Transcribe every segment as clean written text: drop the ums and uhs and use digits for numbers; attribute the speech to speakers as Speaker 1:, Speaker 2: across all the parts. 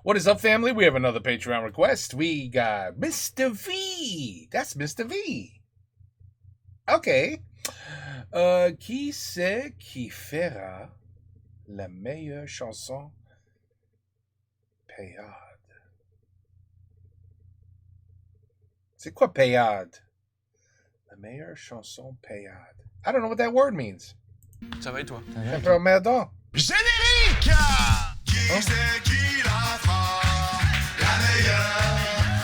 Speaker 1: What is up, family? We have another Patreon request. We got Mr. V. That's Mr. V. Okay. Qui c'est qui fera la meilleure chanson payade? C'est quoi payade? La meilleure chanson payade. I don't know what that word means.
Speaker 2: Ça va et toi?
Speaker 1: Merdant.
Speaker 3: Générique! Qui c'est qui la fera?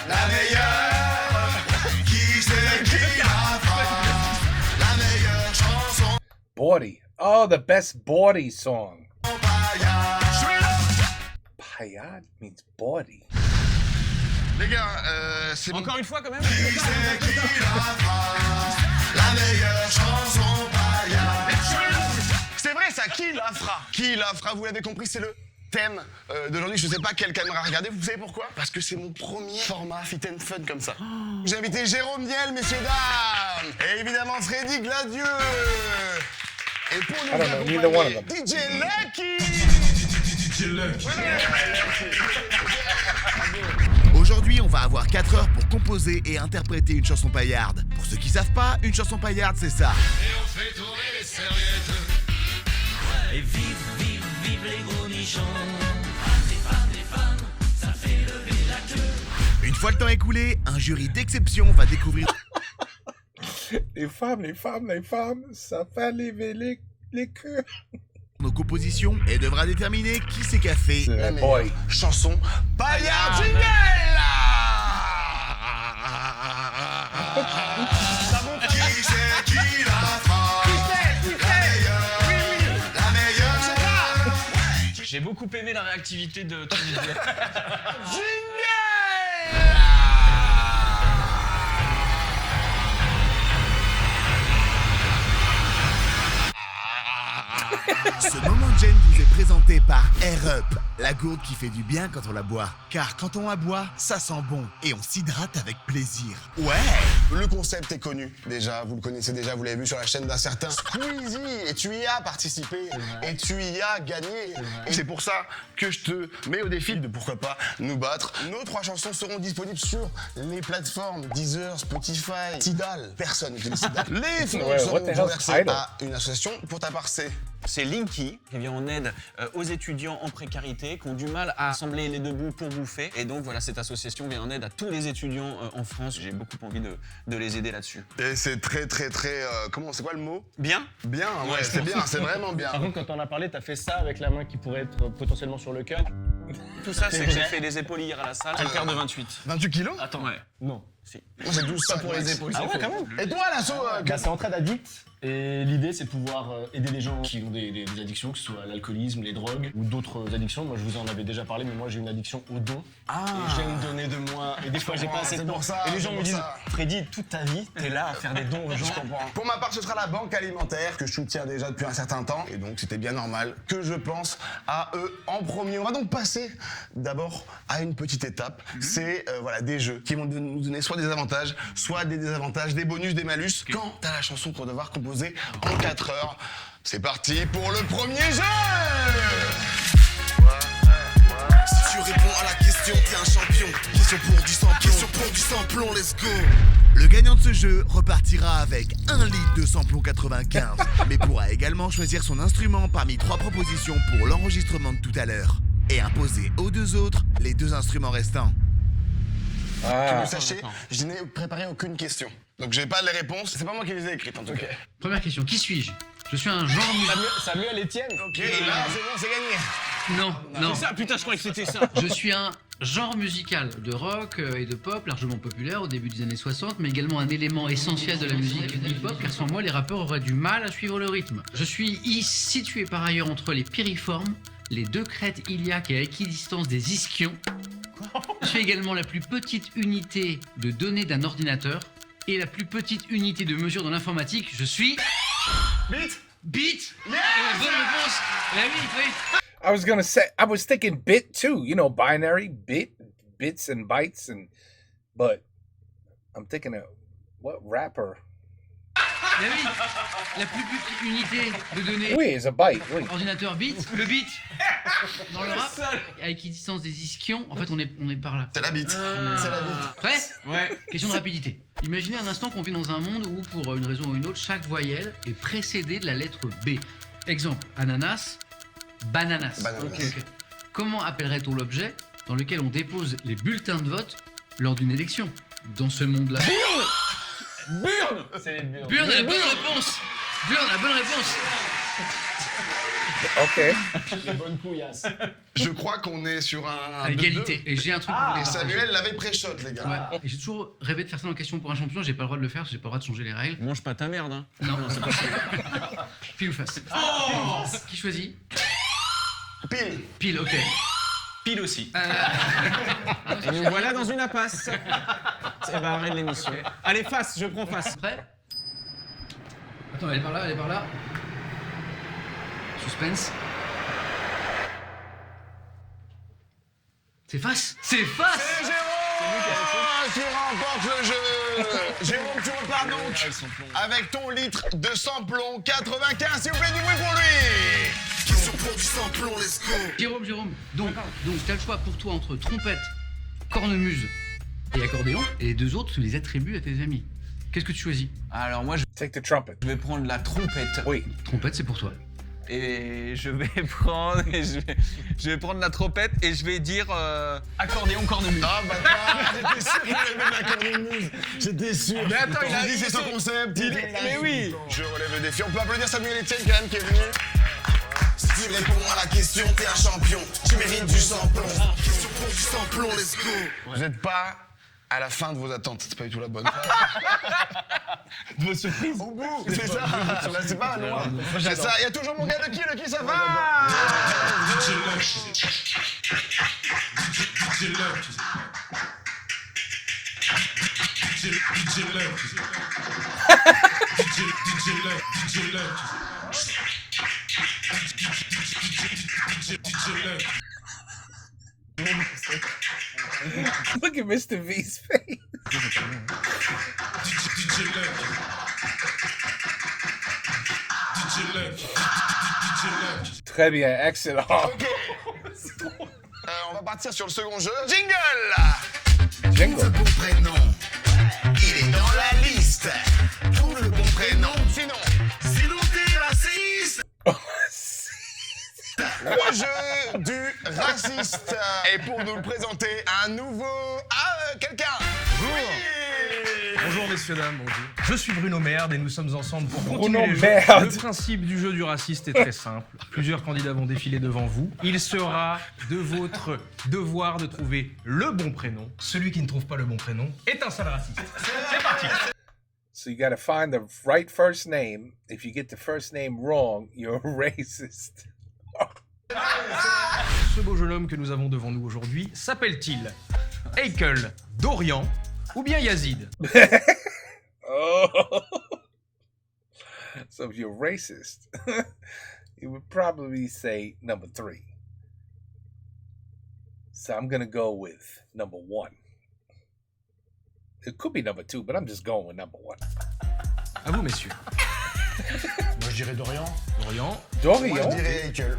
Speaker 3: La meilleure. Qui c'est qui la fera? La meilleure chanson
Speaker 1: Bawdy. Oh, the best Bawdy song.
Speaker 3: paillade.
Speaker 1: Payade means bawdy.
Speaker 3: Les gars, c'est bon.
Speaker 2: Encore une fois quand même?
Speaker 3: Qui c'est qui la fera? La meilleure chanson paillade. C'est vrai ça, qui la fera? Qui la fera, vous l'avez compris, c'est le thème d'aujourd'hui. Je sais pas quelle caméra regarder, vous savez pourquoi? Parce que c'est mon premier format fit and fun comme ça. J'ai invité Jérôme Niel, messieurs dames, et évidemment Freddy Gladieux. Et pour nous
Speaker 1: I don't know neither one of
Speaker 3: accompagner,
Speaker 1: them.
Speaker 3: DJ Lucky.
Speaker 4: Aujourd'hui, on va avoir 4 heures pour composer et interpréter une chanson paillarde. Pour ceux qui savent pas, une chanson paillarde, c'est ça.
Speaker 3: Et on fait tourner les serviettes.
Speaker 5: Et vive, vive, vive les gros nichons. Les femmes, ça fait lever la queue.
Speaker 4: Une fois le temps écoulé, un jury d'exception va découvrir
Speaker 1: Les femmes, ça fait lever les queues.
Speaker 4: nos compositions et devra déterminer qui c'est qu'a fait.
Speaker 3: La meilleure
Speaker 1: Boy.
Speaker 3: chanson paillarde jingle. Qui c'est qui la fera? La meilleure.
Speaker 2: J'ai beaucoup aimé la réactivité de ton idée.
Speaker 4: Ce moment de gêne vous est présenté par Air Up, la gourde qui fait du bien quand on la boit. Car quand on la boit, ça sent bon et on s'hydrate avec plaisir.
Speaker 3: Ouais, le concept est connu déjà, vous le connaissez déjà, vous l'avez vu sur la chaîne d'un certain Squeezie et tu y as participé et tu y as gagné. Et c'est pour ça que je te mets au défi de pourquoi pas nous battre. Nos 3 chansons seront disponibles sur les plateformes Deezer, Spotify, Tidal. Personne n'utilise Tidal. Les fonds
Speaker 1: Ouais,
Speaker 3: seront
Speaker 1: what the hell's
Speaker 3: reversés
Speaker 1: Tidal?
Speaker 3: à une association. Pour ta part,
Speaker 2: C'est Linky qui vient en aide aux étudiants en précarité qui ont du mal à assembler les deux bouts pour bouffer. Et donc voilà, cette association vient en aide à tous les étudiants en France. J'ai beaucoup envie de les aider là-dessus.
Speaker 3: Et c'est très comment, c'est quoi le mot?
Speaker 2: Bien?
Speaker 3: Bien, ouais, c'est bien, c'est vraiment bien.
Speaker 6: Par contre, quand on a parlé, t'as fait ça avec la main qui pourrait être potentiellement sur le cœur.
Speaker 2: Tout ça, c'est que j'ai fait des épaules hier à la salle. J'ai le quart de 28.
Speaker 3: 28 kilos?
Speaker 2: Attends, ouais.
Speaker 6: Non.
Speaker 2: Si.
Speaker 3: Moi j'ai 12
Speaker 2: Pas pour les épaules.
Speaker 6: Ah ouais,
Speaker 2: c'est
Speaker 6: quand
Speaker 2: faux.
Speaker 6: même.
Speaker 3: Et toi, l'assaut
Speaker 6: Bah, c'est Entraide Addict. Et l'idée, c'est de pouvoir aider les gens qui ont des addictions, que ce soit l'alcoolisme, les drogues ou d'autres addictions. Moi, je vous en avais déjà parlé, mais moi, j'ai une addiction au don.
Speaker 3: Ah.
Speaker 6: Et j'aime donner de moi. Et des fois, j'ai pas assez de
Speaker 3: C'est
Speaker 6: temps.
Speaker 3: pour ça,
Speaker 6: Et les gens
Speaker 3: c'est
Speaker 6: me
Speaker 3: pour
Speaker 6: disent,
Speaker 3: ça.
Speaker 6: Freddy, toute ta vie, t'es là à faire des dons aux gens.
Speaker 3: Je comprends. Pour ma part, ce sera la banque alimentaire que je soutiens déjà depuis un certain temps. Et donc, c'était bien normal que je pense à eux en premier. On va donc passer d'abord à une petite étape. C'est voilà, des jeux qui vont nous donner soit des avantages, soit des désavantages, des bonus, des malus. Quant à la chanson qu'on va devoir composer en 4 heures, c'est parti pour le premier jeu.
Speaker 4: Si tu réponds à la question, t'es un champion. Question pour du samplon, let's go. Le gagnant de ce jeu repartira avec 1 litre de samplon 95, mais pourra également choisir son instrument parmi 3 propositions pour l'enregistrement de tout à l'heure et imposer aux 2 autres les 2 instruments restants.
Speaker 1: Ah.
Speaker 3: Vous sachez, je n'ai préparé aucune question. Donc, j'ai pas les réponses. C'est pas moi qui les ai écrites en tout cas.
Speaker 7: Première question, qui suis-je? Je suis un genre musical.
Speaker 6: Samuel Etienne.
Speaker 3: Ok, là, c'est bon, c'est gagné.
Speaker 7: Non.
Speaker 2: C'est ça, putain, je croyais que c'était ça.
Speaker 7: Je suis un genre musical de rock et de pop largement populaire au début des années 60, mais également un élément essentiel de la musique hip-hop, car sans moi, les rappeurs auraient du mal à suivre le rythme. Je suis situé par ailleurs entre les piriformes, les 2 crêtes iliaques et à équidistance des ischions. Je suis également la plus petite unité de données d'un ordinateur et la plus petite unité de mesure dans l'informatique. Je suis... Bit. Bonne réponse. Oui.
Speaker 1: I was gonna say, I was thinking bit too, you know, binary, bits and bytes, but I'm thinking of what rapper?
Speaker 7: Mais oui, la plus petite unité de données.
Speaker 1: Oui, it's a byte. Oui.
Speaker 7: Ordinateur bit, le bit dans le rap, à équidistance des ischions, en fait on est par là.
Speaker 3: C'est la bite. C'est la bite.
Speaker 7: Prêt?
Speaker 2: Ouais.
Speaker 7: Question de rapidité. Imaginez un instant qu'on vit dans un monde où, pour une raison ou une autre, chaque voyelle est précédée de la lettre B. Exemple, ananas, bananas.
Speaker 3: Bananas.
Speaker 7: Ok. Comment appellerait-on l'objet dans lequel on dépose les bulletins de vote lors d'une élection? Dans ce monde-là.
Speaker 6: C'est les burnes.
Speaker 7: Burn, la bonne réponse. Burn, la bonne réponse.
Speaker 1: OK.
Speaker 6: Les bonnes couillasses.
Speaker 3: Je crois qu'on est sur un.
Speaker 7: À égalité. Et j'ai un truc pour vous
Speaker 3: Et
Speaker 7: partager.
Speaker 3: Samuel l'avait pré-shot, les gars.
Speaker 7: Ouais. Et j'ai toujours rêvé de faire ça en question pour un champion, j'ai pas le droit de le faire, parce que j'ai pas le droit de changer les règles.
Speaker 2: Mange pas ta merde, hein.
Speaker 7: Non, c'est pas ça. Pile ou face. Qui choisit?
Speaker 3: Pile.
Speaker 7: Pile, ok.
Speaker 2: Pile aussi. Et nous voilà dans une impasse. C'est barré de l'émission. Allez, face, je prends face.
Speaker 7: Prêt? Attends, elle est par là, elle est par là. Suspense. C'est face. C'est face.
Speaker 3: C'est Jérôme qui remporte le jeu. Jérôme, tu repars donc avec ton litre de samplon 95. S'il vous plaît, du bruit pour lui.
Speaker 4: Question pour du samplon, let's go.
Speaker 7: Jérôme. Donc t'as le choix pour toi entre trompette, cornemuse et accordéon. Et les deux autres, tu les attribues à tes amis. Qu'est-ce que tu choisis?
Speaker 2: Alors moi, je
Speaker 1: Take the trumpet.
Speaker 2: vais prendre la trompette.
Speaker 1: Oui.
Speaker 7: Trompette, c'est pour toi.
Speaker 2: Et je vais prendre, je vais prendre la trompette et je vais dire accordéon cornemuse.
Speaker 3: Ah, bâtard, j'étais sûr qu'il allait mettre la cornemuse. J'étais sûr.
Speaker 2: Mais attends, il a
Speaker 3: dit
Speaker 2: dit
Speaker 3: c'est son concept.
Speaker 2: Mais oui.
Speaker 3: Je relève le défi. On peut applaudir Samuel Etienne quand même qui est venu.
Speaker 4: Si tu réponds à la question, t'es un champion. Tu mérites du samplon. Question pour du samplon, let's go.
Speaker 3: Vous n'êtes pas à la fin de vos attentes. C'est pas du tout la bonne.
Speaker 6: Vos surprises.
Speaker 3: Au bout, c'est ça. Là, c'est pas loin. C'est ça. Il y a toujours mon gars de qui ça va.
Speaker 1: Look at Mr. V's face. Très bien, excellent.
Speaker 3: Ok. On va partir sur le second jeu. Jingle.
Speaker 1: Jingle.
Speaker 4: Le bon prénom, il est dans la liste. Trouve le bon prénom, sinon t'es raciste.
Speaker 3: Le jeu du raciste. Et pour nous le présenter, un nouveau... Ah, quelqu'un.
Speaker 8: Bonjour messieurs, dames, bonjour. Je suis Bruno Merde et nous sommes ensemble pour
Speaker 1: Bruno
Speaker 8: continuer les jeux.
Speaker 1: Merde.
Speaker 8: Le principe du jeu du raciste est très simple. Plusieurs candidats vont défiler devant vous. Il sera de votre devoir de trouver le bon prénom. Celui qui ne trouve pas le bon prénom est un sale raciste. C'est parti.
Speaker 1: So you gotta find the right first name. If you get the first name wrong, you're racist.
Speaker 8: Ce beau jeune homme que nous avons devant nous aujourd'hui s'appelle-t-il Eichel, Dorian ou bien Yazid?
Speaker 1: Oh. So if you're racist, you would probably say number 3. So I'm gonna go with number 1. It could be number 2, but I'm just going with number 1.
Speaker 8: À vous messieurs.
Speaker 6: Moi, je dirais Dorian.
Speaker 8: Dorian,
Speaker 1: Dorian.
Speaker 3: Moi, je dirais Eichel.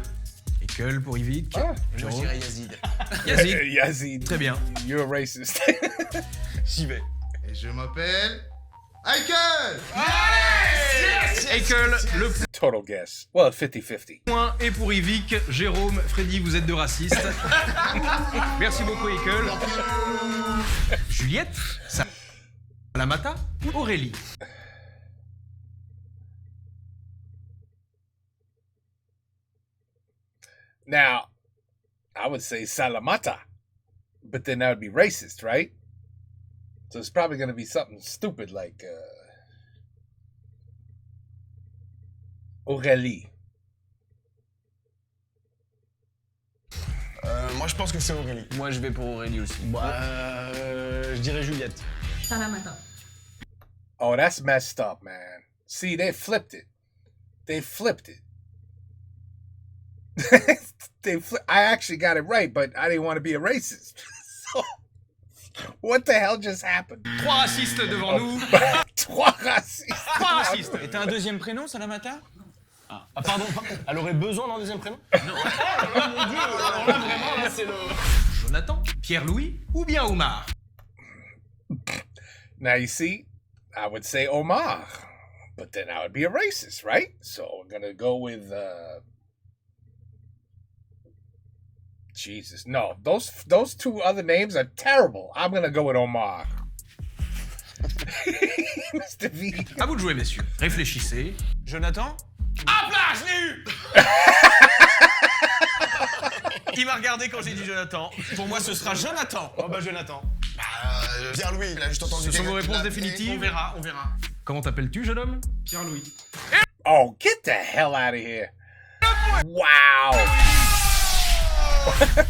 Speaker 8: Eichel pour Yvick.
Speaker 1: Ah,
Speaker 2: Moi, je
Speaker 8: Jérôme.
Speaker 2: dirais Yazid.
Speaker 8: Yazid.
Speaker 1: Yazid.
Speaker 8: Très bien.
Speaker 1: You're a racist.
Speaker 2: J'y vais.
Speaker 4: Et je m'appelle Eichel.
Speaker 8: Eichel, le
Speaker 1: Total guess. Well, 50-50.
Speaker 8: point est pour Yvick. Jérôme, Freddy, vous êtes deux racistes. Merci beaucoup Eichel. Juliette, Salamata ou Aurélie?
Speaker 1: Now, I would say Salamata, but then that would be racist, right? So it's probably going to be something stupid like Aurélie.
Speaker 3: Moi, je pense que c'est Aurélie.
Speaker 2: Moi, je vais pour Aurélie aussi.
Speaker 6: Je dirais Juliette.
Speaker 9: Salamata.
Speaker 1: Oh, that's messed up, man. See, they flipped it. They flipped it. I actually got it right, but I didn't want to be a racist. So What the hell just happened?
Speaker 8: 3 racistes devant nous.
Speaker 1: 3 racistes.
Speaker 8: 3 racistes.
Speaker 2: Et t'as un deuxième prénom, Salamata?
Speaker 6: Ah, pardon, elle aurait besoin d'un deuxième prénom? Non. Oh mon dieu, alors là, vraiment, là, c'est le...
Speaker 8: Jonathan, Pierre-Louis ou bien Omar?
Speaker 1: Now you see, I would say Omar, but then I would be a racist, right? So we're gonna go with Jesus. No, those 2 other names are terrible. I'm gonna go with Omar. Mr. V.
Speaker 8: À vous de jouer, messieurs. Réfléchissez.
Speaker 2: Jonathan?
Speaker 8: Hop là, je l'ai eu.
Speaker 2: Il m'a regardé quand j'ai dit Jonathan. Pour moi, ce sera Jonathan.
Speaker 6: Oh bah Jonathan.
Speaker 3: Pierre-Louis, il a juste entendu.
Speaker 8: Ce sont vos
Speaker 3: quelqu'un qui
Speaker 8: réponses
Speaker 3: l'a
Speaker 8: définitives.
Speaker 2: On verra.
Speaker 8: Comment t'appelles-tu, jeune homme?
Speaker 6: Pierre-Louis.
Speaker 1: Oh, get the hell out of here. Wow.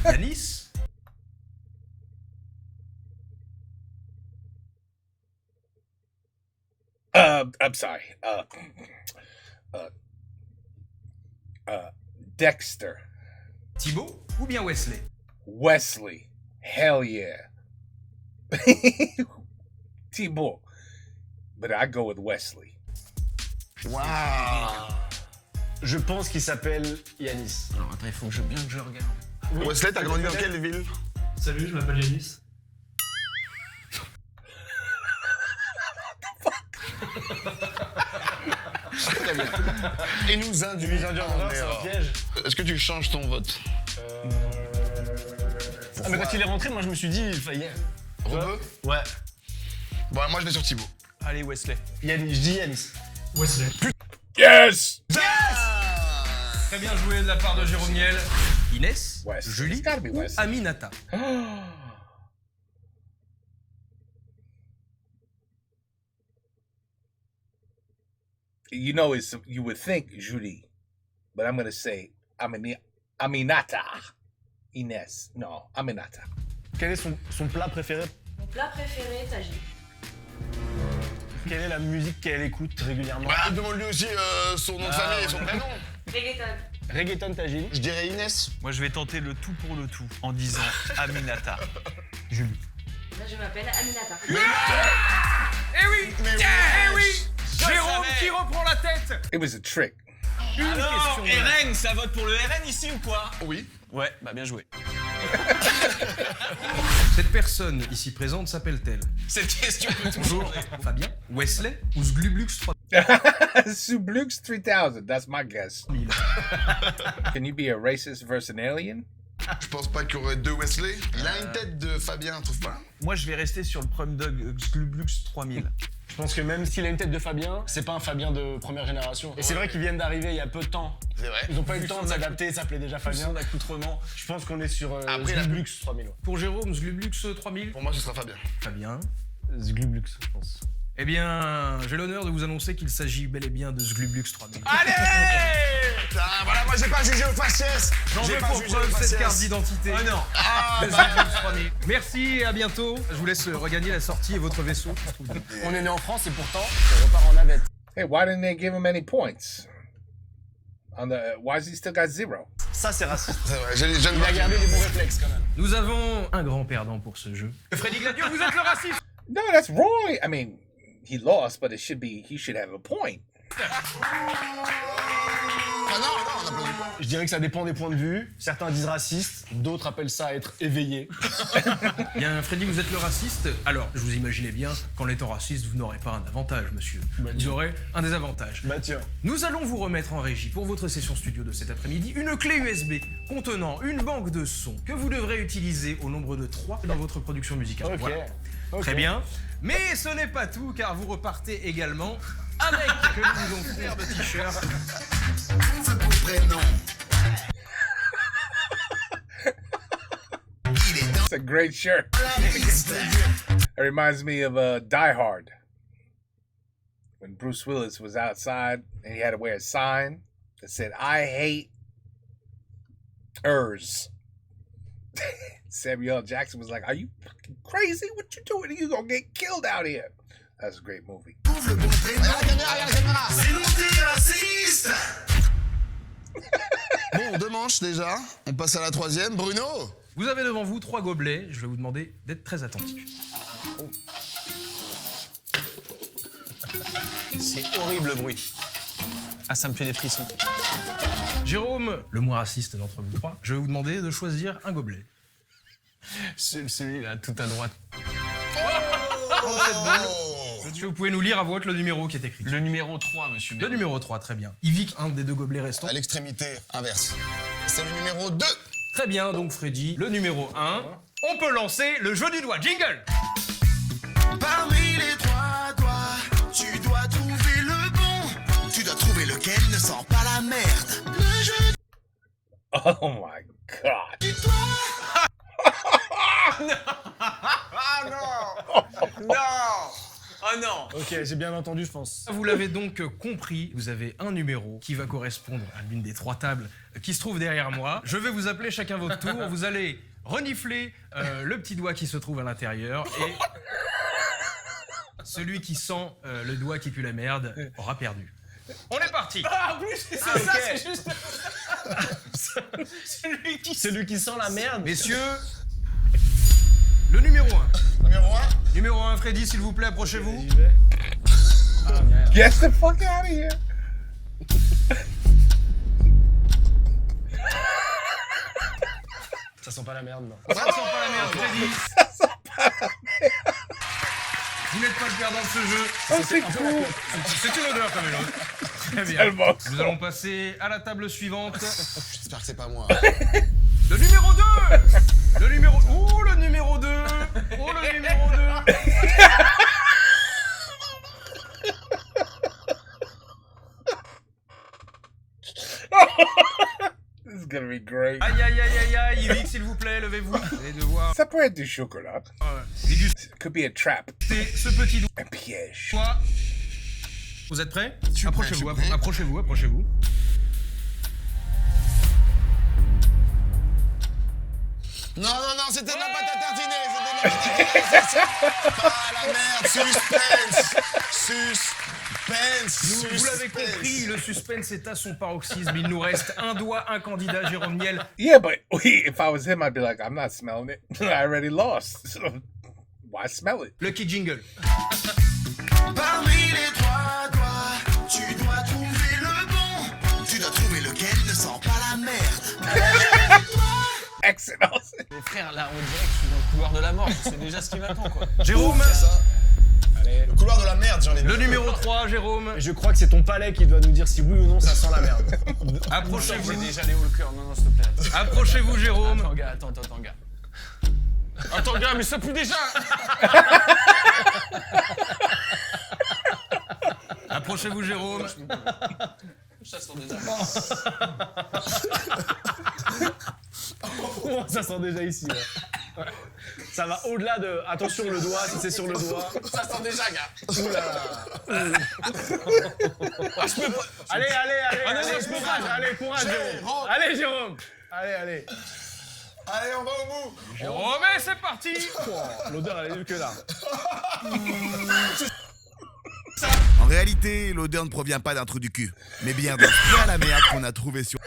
Speaker 8: Yanis?
Speaker 1: I'm sorry. Dexter.
Speaker 8: Thibaut ou bien Wesley?
Speaker 1: Wesley. Hell yeah. Thibaut. But I go with Wesley.
Speaker 6: Waouh. Je pense qu'il s'appelle Yanis.
Speaker 2: Alors attends, il faut que bien que je regarde.
Speaker 3: Wesley, t'as grandi dans quelle ville?
Speaker 6: Salut, je m'appelle Yanis.
Speaker 3: Très bien. Et nous induit en
Speaker 6: c'est un
Speaker 3: erreur.
Speaker 6: piège.
Speaker 3: Est-ce que tu changes ton vote?
Speaker 6: Ah, mais quand il est rentré, moi je me suis dit, il fallait.
Speaker 3: Rebeu?
Speaker 6: Ouais.
Speaker 3: Bon, moi je vais sur Thibaut.
Speaker 2: Allez, Wesley.
Speaker 6: Yanis, je dis Yanis. Wesley.
Speaker 1: Yes!
Speaker 8: Très bien joué de la part de Jérôme Niel. Inès,
Speaker 1: Wesley.
Speaker 8: Julie
Speaker 1: It's gotta be
Speaker 8: ou
Speaker 1: Wesley.
Speaker 8: Aminata?
Speaker 1: You know, you would think Julie, but I'm gonna say Aminata. Inès. No, Aminata.
Speaker 6: Quel est son plat préféré?
Speaker 9: Mon plat préféré, tagine.
Speaker 6: Quelle est la musique qu'elle écoute régulièrement?
Speaker 3: Bah, demande-lui aussi son nom de famille et son prénom.
Speaker 9: Reggaeton.
Speaker 6: Reggaeton tagine.
Speaker 3: Je dirais Inès.
Speaker 2: Moi, je vais tenter le tout pour le tout en disant Aminata. Julie.
Speaker 9: Moi, je m'appelle Aminata.
Speaker 8: Eh oui! Eh oui! Jérôme qui reprend la tête!
Speaker 1: It was a trick.
Speaker 8: Une
Speaker 2: Alors,
Speaker 8: question.
Speaker 2: RN, ça vote pour le RN ici ou quoi?
Speaker 3: Oui.
Speaker 2: Ouais, bah bien joué.
Speaker 8: Cette personne ici présente s'appelle-t-elle
Speaker 2: Cette question peut tout
Speaker 8: Bonjour,
Speaker 2: changer.
Speaker 8: Fabien, Wesley ou Zglublux 3000?
Speaker 1: Sublux 3000. That's my guess. Can you be a racist versus an alien?
Speaker 3: Je pense pas qu'il y aurait 2 Wesley. Il a une tête de Fabien, trouve pas?
Speaker 2: Moi, je vais rester sur le Prum Dog Xglublux 3000.
Speaker 6: Je pense que même s'il a une tête de Fabien, c'est pas un Fabien de première génération. Et c'est vrai qu'ils viennent d'arriver il y a peu de temps.
Speaker 3: C'est vrai.
Speaker 6: Ils ont pas eu
Speaker 2: Vu
Speaker 6: le temps
Speaker 2: son
Speaker 6: de s'adapter, ça s'appelait déjà Fabien.
Speaker 2: Son accoutrement.
Speaker 6: Je pense qu'on est sur
Speaker 3: Après, la-
Speaker 6: Zglublux 3000. Ouais.
Speaker 8: Pour Jérôme, Zglublux 3000?
Speaker 3: Pour moi, ce sera Fabien.
Speaker 8: Fabien.
Speaker 6: Zglublux, je pense.
Speaker 8: Eh bien, j'ai l'honneur de vous annoncer qu'il s'agit bel et bien de Zglublux 3000.
Speaker 2: Allez!
Speaker 3: Ah, voilà, moi j'ai pas jugé au faciès.
Speaker 8: J'en
Speaker 3: J'ai
Speaker 8: veux
Speaker 3: pas
Speaker 8: pour
Speaker 3: jugé au
Speaker 8: preuve cette
Speaker 3: faciès.
Speaker 8: carte d'identité.
Speaker 2: Oh non!
Speaker 8: de Zglublux 3000. Merci et à bientôt. Je vous laisse regagner la sortie et votre vaisseau. qui se trouve devant.
Speaker 6: On est né en France et pourtant, on repart en navette.
Speaker 1: Hey, why didn't they give him any points? Why has he still got 0?
Speaker 6: Ça, c'est raciste.
Speaker 3: C'est vrai, j'ai les jeunes
Speaker 6: Il a gardé les bons réflexes quand même.
Speaker 8: Nous avons un grand perdant pour ce jeu. Freddy Gladieux, vous êtes le raciste.
Speaker 1: No, that's wrong. I mean, he lost, but he should have a point.
Speaker 3: Ah non, on n'applaudit pas.
Speaker 6: Je dirais que ça dépend des points de vue. Certains disent raciste, d'autres appellent ça être éveillé.
Speaker 8: Bien, Freddy, vous êtes le raciste. Alors, je vous imaginais bien qu'en étant raciste, vous n'aurez pas un avantage, monsieur. Vous aurez un désavantage.
Speaker 6: Bah tiens.
Speaker 8: Nous allons vous remettre en régie pour votre session studio de cet après-midi une clé USB contenant une banque de sons que vous devrez utiliser au nombre de 3 dans votre production musicale.
Speaker 6: Ok.
Speaker 8: Voilà.
Speaker 6: Ok.
Speaker 8: Très bien. Mais ce n'est pas tout, car vous repartez également avec que nous vous offrir de t-shirt.
Speaker 4: Trouve mon prénom. Il est dans
Speaker 1: It's a great shirt.
Speaker 4: la liste.
Speaker 1: It reminds me of Die Hard. When Bruce Willis was outside and he had to wear a sign that said, I hate ers. Samuel L. Jackson was like, are you fucking crazy? What you doing? You gonna get killed out here. That's a great movie.
Speaker 4: Trouve le bon prénom. Sinon t'es raciste.
Speaker 3: Bon, 2 manches déjà. On passe à la 3e. Bruno,
Speaker 8: Vous avez devant vous 3 gobelets. Je vais vous demander d'être très attentifs.
Speaker 2: C'est horrible le bruit. Ah, ça me fait des frissons.
Speaker 8: Jérôme, le moins raciste d'entre vous trois, je vais vous demander de choisir un gobelet.
Speaker 2: Celui-là, tout à droite.
Speaker 8: Monsieur, vous pouvez nous lire à voix haute le numéro qui est écrit.
Speaker 2: Le numéro 3, monsieur.
Speaker 8: Le numéro 3, très bien. Yvick, un des 2 gobelets restants.
Speaker 3: À l'extrémité inverse. C'est le numéro 2.
Speaker 8: Très bien, donc Freddy, le numéro 1. On peut lancer le jeu du doigt. Jingle!
Speaker 4: Parmi les 3 doigts, tu dois trouver le bon. Tu dois trouver lequel ne sent pas la merde. Le jeu
Speaker 1: Oh my god.
Speaker 4: du doigt.
Speaker 2: Ah non! Non! Oh non!
Speaker 6: Ok, j'ai bien entendu, je pense.
Speaker 8: Vous l'avez donc compris, vous avez un numéro qui va correspondre à l'une des 3 tables qui se trouve derrière moi. Je vais vous appeler chacun votre tour. Vous allez renifler le petit doigt qui se trouve à l'intérieur et celui qui sent le doigt qui pue la merde aura perdu. On est parti!
Speaker 2: Ah, en plus, c'est ça, c'est juste.
Speaker 6: Celui qui sent la merde.
Speaker 8: Messieurs, le numéro 1.
Speaker 3: Numéro 1.
Speaker 8: Numéro 1, Freddy, s'il vous plaît, approchez-vous.
Speaker 6: J'y vais. Ah merde.
Speaker 1: Get the fuck out of here.
Speaker 6: Ça sent pas la merde, non.
Speaker 8: Ça sent pas la merde, Freddy. Vous n'êtes pas le perdant de ce jeu.
Speaker 1: Oh, c'est cool.
Speaker 8: C'est une odeur comme une autre. Très bien.
Speaker 1: Tellement.
Speaker 8: Nous allons passer à la table suivante.
Speaker 3: J'espère que c'est pas moi.
Speaker 8: Le numéro 2. Le numéro... Oh, le numéro 2. Oh, le numéro 2.
Speaker 1: This is gonna be great.
Speaker 8: Aïe, aïe, aïe, aïe, aïe. Yvick, s'il vous plaît, levez-vous. Vous allez devoir
Speaker 1: Ça peut être du chocolat.
Speaker 8: déguster
Speaker 1: It could be a trap.
Speaker 8: ce petit doigt.
Speaker 1: Un piège.
Speaker 8: Vous êtes prêts?
Speaker 3: Je suis prêt,
Speaker 8: Approchez-vous,
Speaker 3: je suis prêt.
Speaker 8: approchez-vous, approchez-vous.
Speaker 3: Non, non, non, c'était de la pâte à tartiner. C'était de la pâte à tartiner. Ah la merde. Suspense.
Speaker 8: Vous l'avez compris, le suspense est à son paroxysme. Il nous reste un doigt, un candidat, Jérôme Niel.
Speaker 1: Yeah, but if I was him, I'd be like, I'm not smelling it. I already lost. So why smell it?
Speaker 8: Lucky Jingle.
Speaker 4: Parmi les 3 doigts, tu dois trouver le bon. Tu dois trouver lequel ne sent pas la merde. Le jeu du doigt.
Speaker 1: Excellent.
Speaker 2: Mais frère, là, on dirait que je suis dans le couloir de la mort. C'est déjà ce qui m'attend, quoi.
Speaker 8: Jérôme,
Speaker 3: C'est ça. Allez. Le couloir de la merde, j'ai envie de
Speaker 8: le
Speaker 3: dire.
Speaker 8: numéro 3, Jérôme.
Speaker 6: Je crois que c'est ton palais qui doit nous dire si oui ou non ça sent la merde.
Speaker 8: Approchez-vous.
Speaker 2: J'ai déjà les hauts le cœur. Non, non, s'il te plaît.
Speaker 8: Approchez-vous, Jérôme.
Speaker 2: Attends, gars, attends, gars. Attends, gars, mais ça pue déjà!
Speaker 8: Approchez-vous, Jérôme.
Speaker 2: Ça sent déjà.
Speaker 6: Oh, ça sent déjà ici. Ouais. Ça va au-delà de. Attention le doigt, si c'est sur le doigt.
Speaker 2: Ça sent déjà, gars.
Speaker 6: Ah, je peux pas. Allez, allez.
Speaker 2: Ah, non, non,
Speaker 6: allez,
Speaker 2: je peux
Speaker 6: courage,
Speaker 2: pas.
Speaker 6: allez, courage, Jérôme. Allez, Jérôme. Allez.
Speaker 3: Allez, on va au bout.
Speaker 8: Jérôme, et c'est parti.
Speaker 6: L'odeur, elle est nulle que là.
Speaker 4: En réalité, l'odeur ne provient pas d'un trou du cul, mais bien d'un spray à la merde qu'on a trouvé sur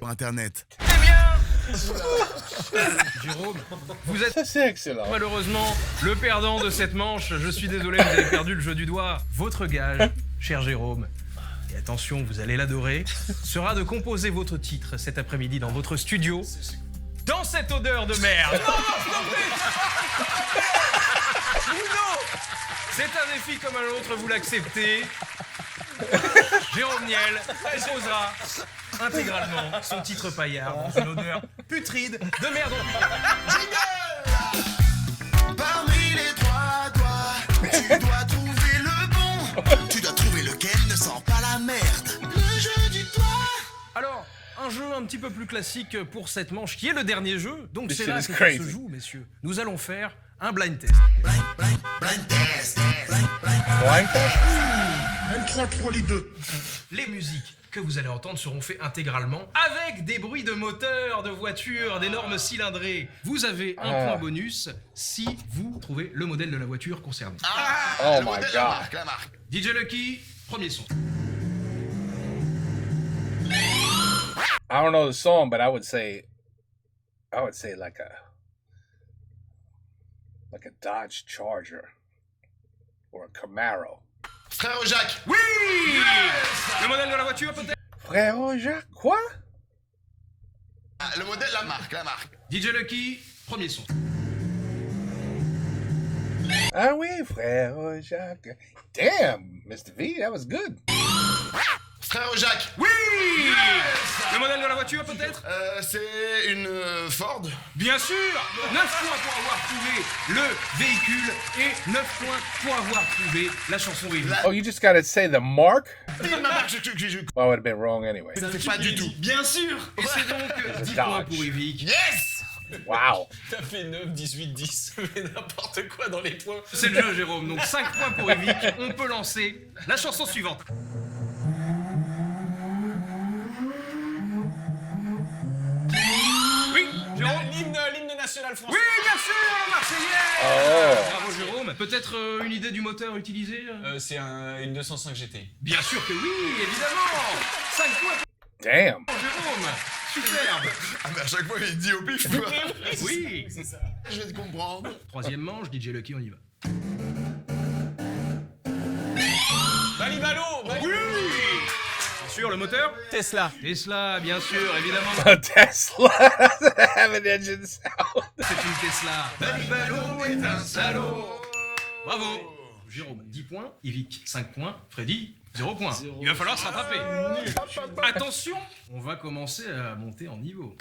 Speaker 4: internet.
Speaker 8: Eh bien, Jérôme, vous êtes
Speaker 1: Ça, c'est excellent.
Speaker 8: malheureusement le perdant de cette manche. Je suis désolé, vous avez perdu le jeu du doigt. Votre gage, cher Jérôme, et attention, vous allez l'adorer, sera de composer votre titre cet après-midi dans votre studio, dans cette odeur de merde. C'est un défi comme un autre, vous l'acceptez. Jérôme Niel composera intégralement son titre paillard dans une odeur putride de merde.
Speaker 4: Parmi les 3 doigts, tu dois trouver le bon. Tu dois trouver lequel ne sent pas la merde. Le jeu du doigt.
Speaker 8: Alors, un jeu un petit peu plus classique pour cette manche, qui est le dernier jeu. Donc
Speaker 1: This
Speaker 8: c'est
Speaker 1: shit
Speaker 8: là
Speaker 1: is
Speaker 8: que
Speaker 1: crazy.
Speaker 8: ça se joue, messieurs. Nous allons faire un blind test.
Speaker 4: Blind test.
Speaker 1: Blind test?
Speaker 8: Les musiques que vous allez entendre seront faites intégralement avec des bruits de moteur, de voiture, d'énormes cylindrés. Vous avez un point bonus si vous trouvez le modèle de la voiture concernée.
Speaker 1: Oh
Speaker 3: Le
Speaker 1: my
Speaker 3: modèle,
Speaker 1: god.
Speaker 3: la marque.
Speaker 8: DJ Lucky, premier son.
Speaker 1: I don't know the song, but I would say I would say like a Dodge Charger or a Camaro.
Speaker 3: Frère Jacques.
Speaker 8: Oui. Le modèle de la voiture peut-être?
Speaker 1: Frère Jacques, quoi?
Speaker 3: Ah, le modèle, la marque.
Speaker 8: DJ Lucky, premier son.
Speaker 1: Ah oui, Frère Jacques. Damn, Mr. V, that was good.
Speaker 3: Frère Jacques.
Speaker 8: Oui. Le modèle de la voiture peut-être?
Speaker 3: C'est une Ford.
Speaker 8: Bien sûr. 9 points pour avoir trouvé le véhicule et 9 points pour avoir trouvé la chanson rythmique.
Speaker 1: Oh, you just gotta say the mark?
Speaker 3: Dis ma marque,
Speaker 1: Well, I would have been wrong anyway.
Speaker 3: C'est pas du tout.
Speaker 8: Bien sûr. Et c'est donc 10 points pour Yvick.
Speaker 3: Yes.
Speaker 1: Wow.
Speaker 2: T'as fait 9, 18, 10, mais n'importe quoi dans les points.
Speaker 8: C'est le jeu, Jérôme. Donc 5 points pour Yvick. On peut lancer la chanson suivante. Oui, Jérôme.
Speaker 2: L'hymne national français.
Speaker 8: Oui, bien sûr, le Marseillais.
Speaker 1: Oh.
Speaker 8: Bravo, Jérôme. Peut-être une idée du moteur utilisé?
Speaker 2: C'est une 205 GT.
Speaker 8: Bien sûr que oui, évidemment. 5 points
Speaker 1: Damn.
Speaker 8: pour Jérôme. Superbe.
Speaker 3: Ah mais à chaque fois il dit au pif.
Speaker 8: Oui.
Speaker 2: C'est ça.
Speaker 3: Je vais te comprendre.
Speaker 8: Troisième manche, DJ Lucky, on y va.
Speaker 2: Balibalo.
Speaker 8: Oui. Bien sûr, le moteur?
Speaker 2: Tesla.
Speaker 8: Tesla, bien sûr, évidemment.
Speaker 1: A Tesla have an engine sound.
Speaker 8: C'est une Tesla. Balibalo est un salaud. Bravo. Jérôme, 10 points. Yvick, 5 points. Freddy, 0 points. Il va falloir se rattraper. Attention, on va commencer à monter en niveau.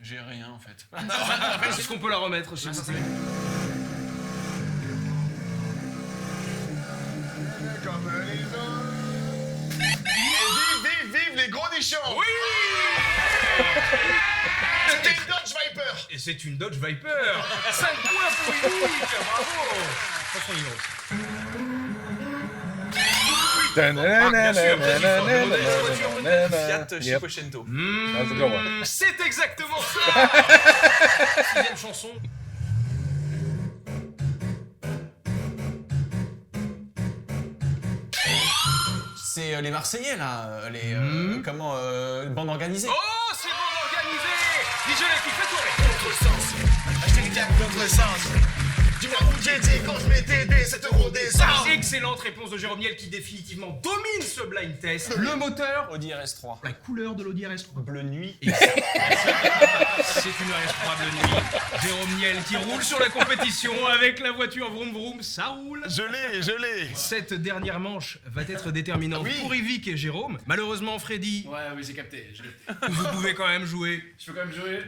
Speaker 2: J'ai rien en fait.
Speaker 8: Est-ce qu'on peut la remettre, s'il vous plaît?
Speaker 3: Comme les autres. Et vive les gros nichons.
Speaker 8: Oui.
Speaker 3: C'était une Dodge Viper.
Speaker 8: Et c'est une Dodge Viper. 5 points pour Yvick. Bravo. Chanson numéro 6.
Speaker 2: Fiat
Speaker 1: Yep.
Speaker 2: Cinquecento.
Speaker 1: That's a good one.
Speaker 8: C'est exactement ça. 6e chanson.
Speaker 2: C'est les Marseillais là, les bande organisée.
Speaker 8: Oh, c'est bon organisé. DJ Lucky, fais tourner.
Speaker 3: Contresens. Dis-moi où j'étais quand je m'étais aidé 7 € d'essence.
Speaker 8: Excellente réponse de Jérôme Niel qui définitivement domine ce blind test. Le moteur,
Speaker 2: Audi RS3.
Speaker 8: la couleur de l'Audi RS3.
Speaker 2: Bleu nuit.
Speaker 8: C'est une RS3 bleu nuit. Jérôme Niel qui roule sur la compétition avec la voiture vroom vroom, ça roule.
Speaker 3: Je l'ai.
Speaker 8: Cette dernière manche va être déterminante pour Yvick et Jérôme. Malheureusement, Freddy,
Speaker 6: Ouais, oui, j'ai capté.
Speaker 8: vous pouvez quand même jouer.
Speaker 6: Je peux quand même jouer.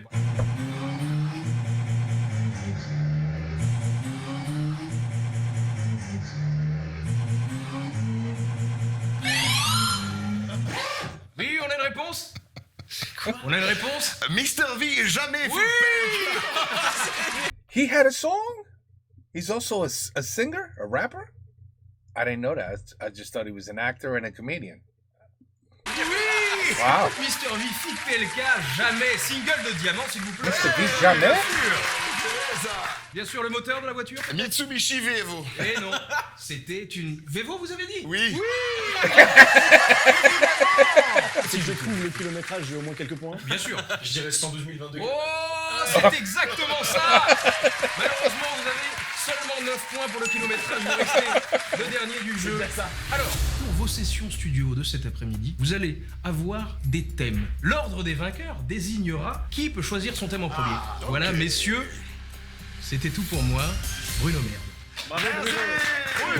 Speaker 8: Oui, on a une réponse? On a une réponse?
Speaker 3: Mr. V jamais
Speaker 8: Oui.
Speaker 1: He had a song? He's also a singer, a rapper? I didn't know that. I just thought he was an actor and a comedian.
Speaker 8: Oui.
Speaker 1: Wow.
Speaker 8: Mr. V, PLK, jamais. Single de diamant, s'il vous plaît.
Speaker 1: Mr. V, jamais?
Speaker 8: Bien sûr, le moteur de la voiture?
Speaker 3: Mitsubishi Vevo.
Speaker 8: Eh non, c'était une... Vevo, vous avez dit?
Speaker 3: Oui.
Speaker 6: Si je trouve le kilométrage, j'ai au moins quelques points.
Speaker 8: Bien sûr.
Speaker 6: Je dirais 112 022.
Speaker 8: Oh, c'est exactement ça. Malheureusement, vous avez seulement 9 points pour le kilométrage. Vous restez le dernier du jeu. Alors, pour vos sessions studio de cet après-midi, vous allez avoir des thèmes. L'ordre des vainqueurs désignera qui peut choisir son thème en premier. Voilà, messieurs, c'était tout pour moi. Bruno Merde.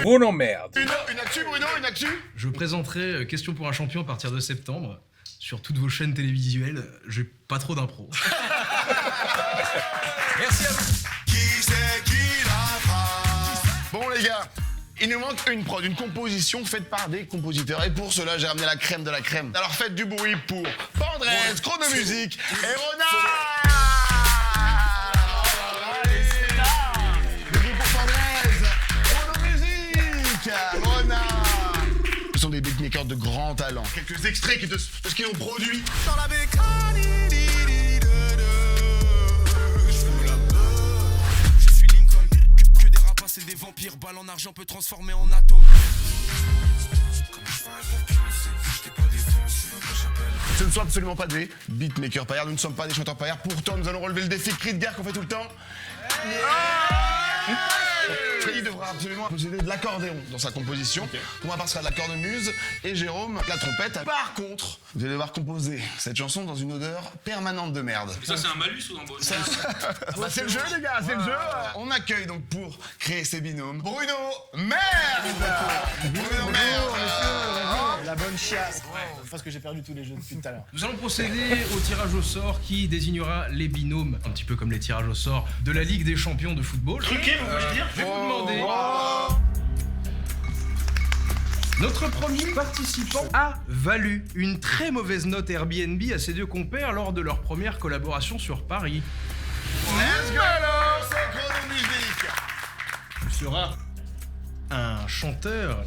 Speaker 1: Bruno Merde.
Speaker 3: Une actu, Bruno, une actu.
Speaker 8: Je présenterai Question pour un champion à partir de septembre sur toutes vos chaînes télévisuelles. J'ai pas trop d'impro. Merci à vous.
Speaker 3: Qui c'est qui la fera? Bon les gars, il nous manque une prod, une composition faite par des compositeurs. Et pour cela, j'ai ramené la crème de la crème. Alors faites du bruit pour Pandrez, Chronomusique et Ronald. Allez, c'est là. Le bruit pour Pandrez, Chronomusique, Ronald. Ce sont des beatmakers de grand talent. Quelques extraits de ce qu'ils ont produit. Dans la bécane. Je suis Lincoln, que des rapaces et des vampires.
Speaker 4: pire balle en argent peut transformer en atome.
Speaker 3: Ce ne sont absolument pas des beatmakers paillards, nous ne sommes pas des chanteurs paillards, pourtant nous allons relever le défi cri de guerre qu'on fait tout le temps. Freddy devra absolument posséder de l'accordéon dans sa composition. Pour ma part, ce sera de la cornemuse et Jérôme, la trompette. Par contre, vous allez devoir composer cette chanson dans une odeur permanente de merde.
Speaker 10: Ça, c'est un malus ou un bonus?
Speaker 3: C'est le jeu, les gars, c'est le jeu. On accueille donc pour créer ces binômes Bruno Merde. Bruno Merde.
Speaker 6: La bonne chiasse. Parce que j'ai perdu tous les jeux depuis tout à l'heure.
Speaker 8: Nous allons procéder au tirage au sort qui désignera les binômes, un petit peu comme les tirages au sort de la Ligue des champions de football.
Speaker 10: Truqué, vous voulez dire?
Speaker 8: Je vais vous demander. Notre premier participant a valu une très mauvaise note Airbnb à ses deux compères lors de leur première collaboration sur Paris.
Speaker 3: Let's go alors, c'est chronomusique.
Speaker 8: Il sera un chanteur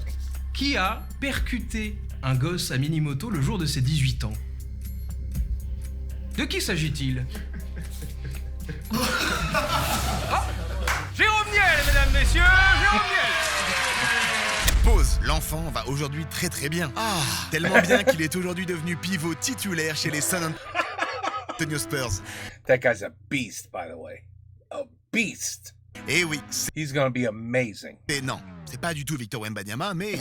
Speaker 8: qui a percuté un gosse à mini-moto le jour de ses 18 ans. De qui s'agit-il? Jérôme Niel, mesdames, messieurs, Jérôme Niel.
Speaker 4: Pause. L'enfant va aujourd'hui très très bien. Tellement bien qu'il est aujourd'hui devenu pivot titulaire chez les San Antonio Spurs.
Speaker 1: That guy's a beast, by the way. A beast.
Speaker 4: Et oui,
Speaker 1: He's gonna be amazing.
Speaker 4: non, c'est pas du tout Victor Wembanyama, mais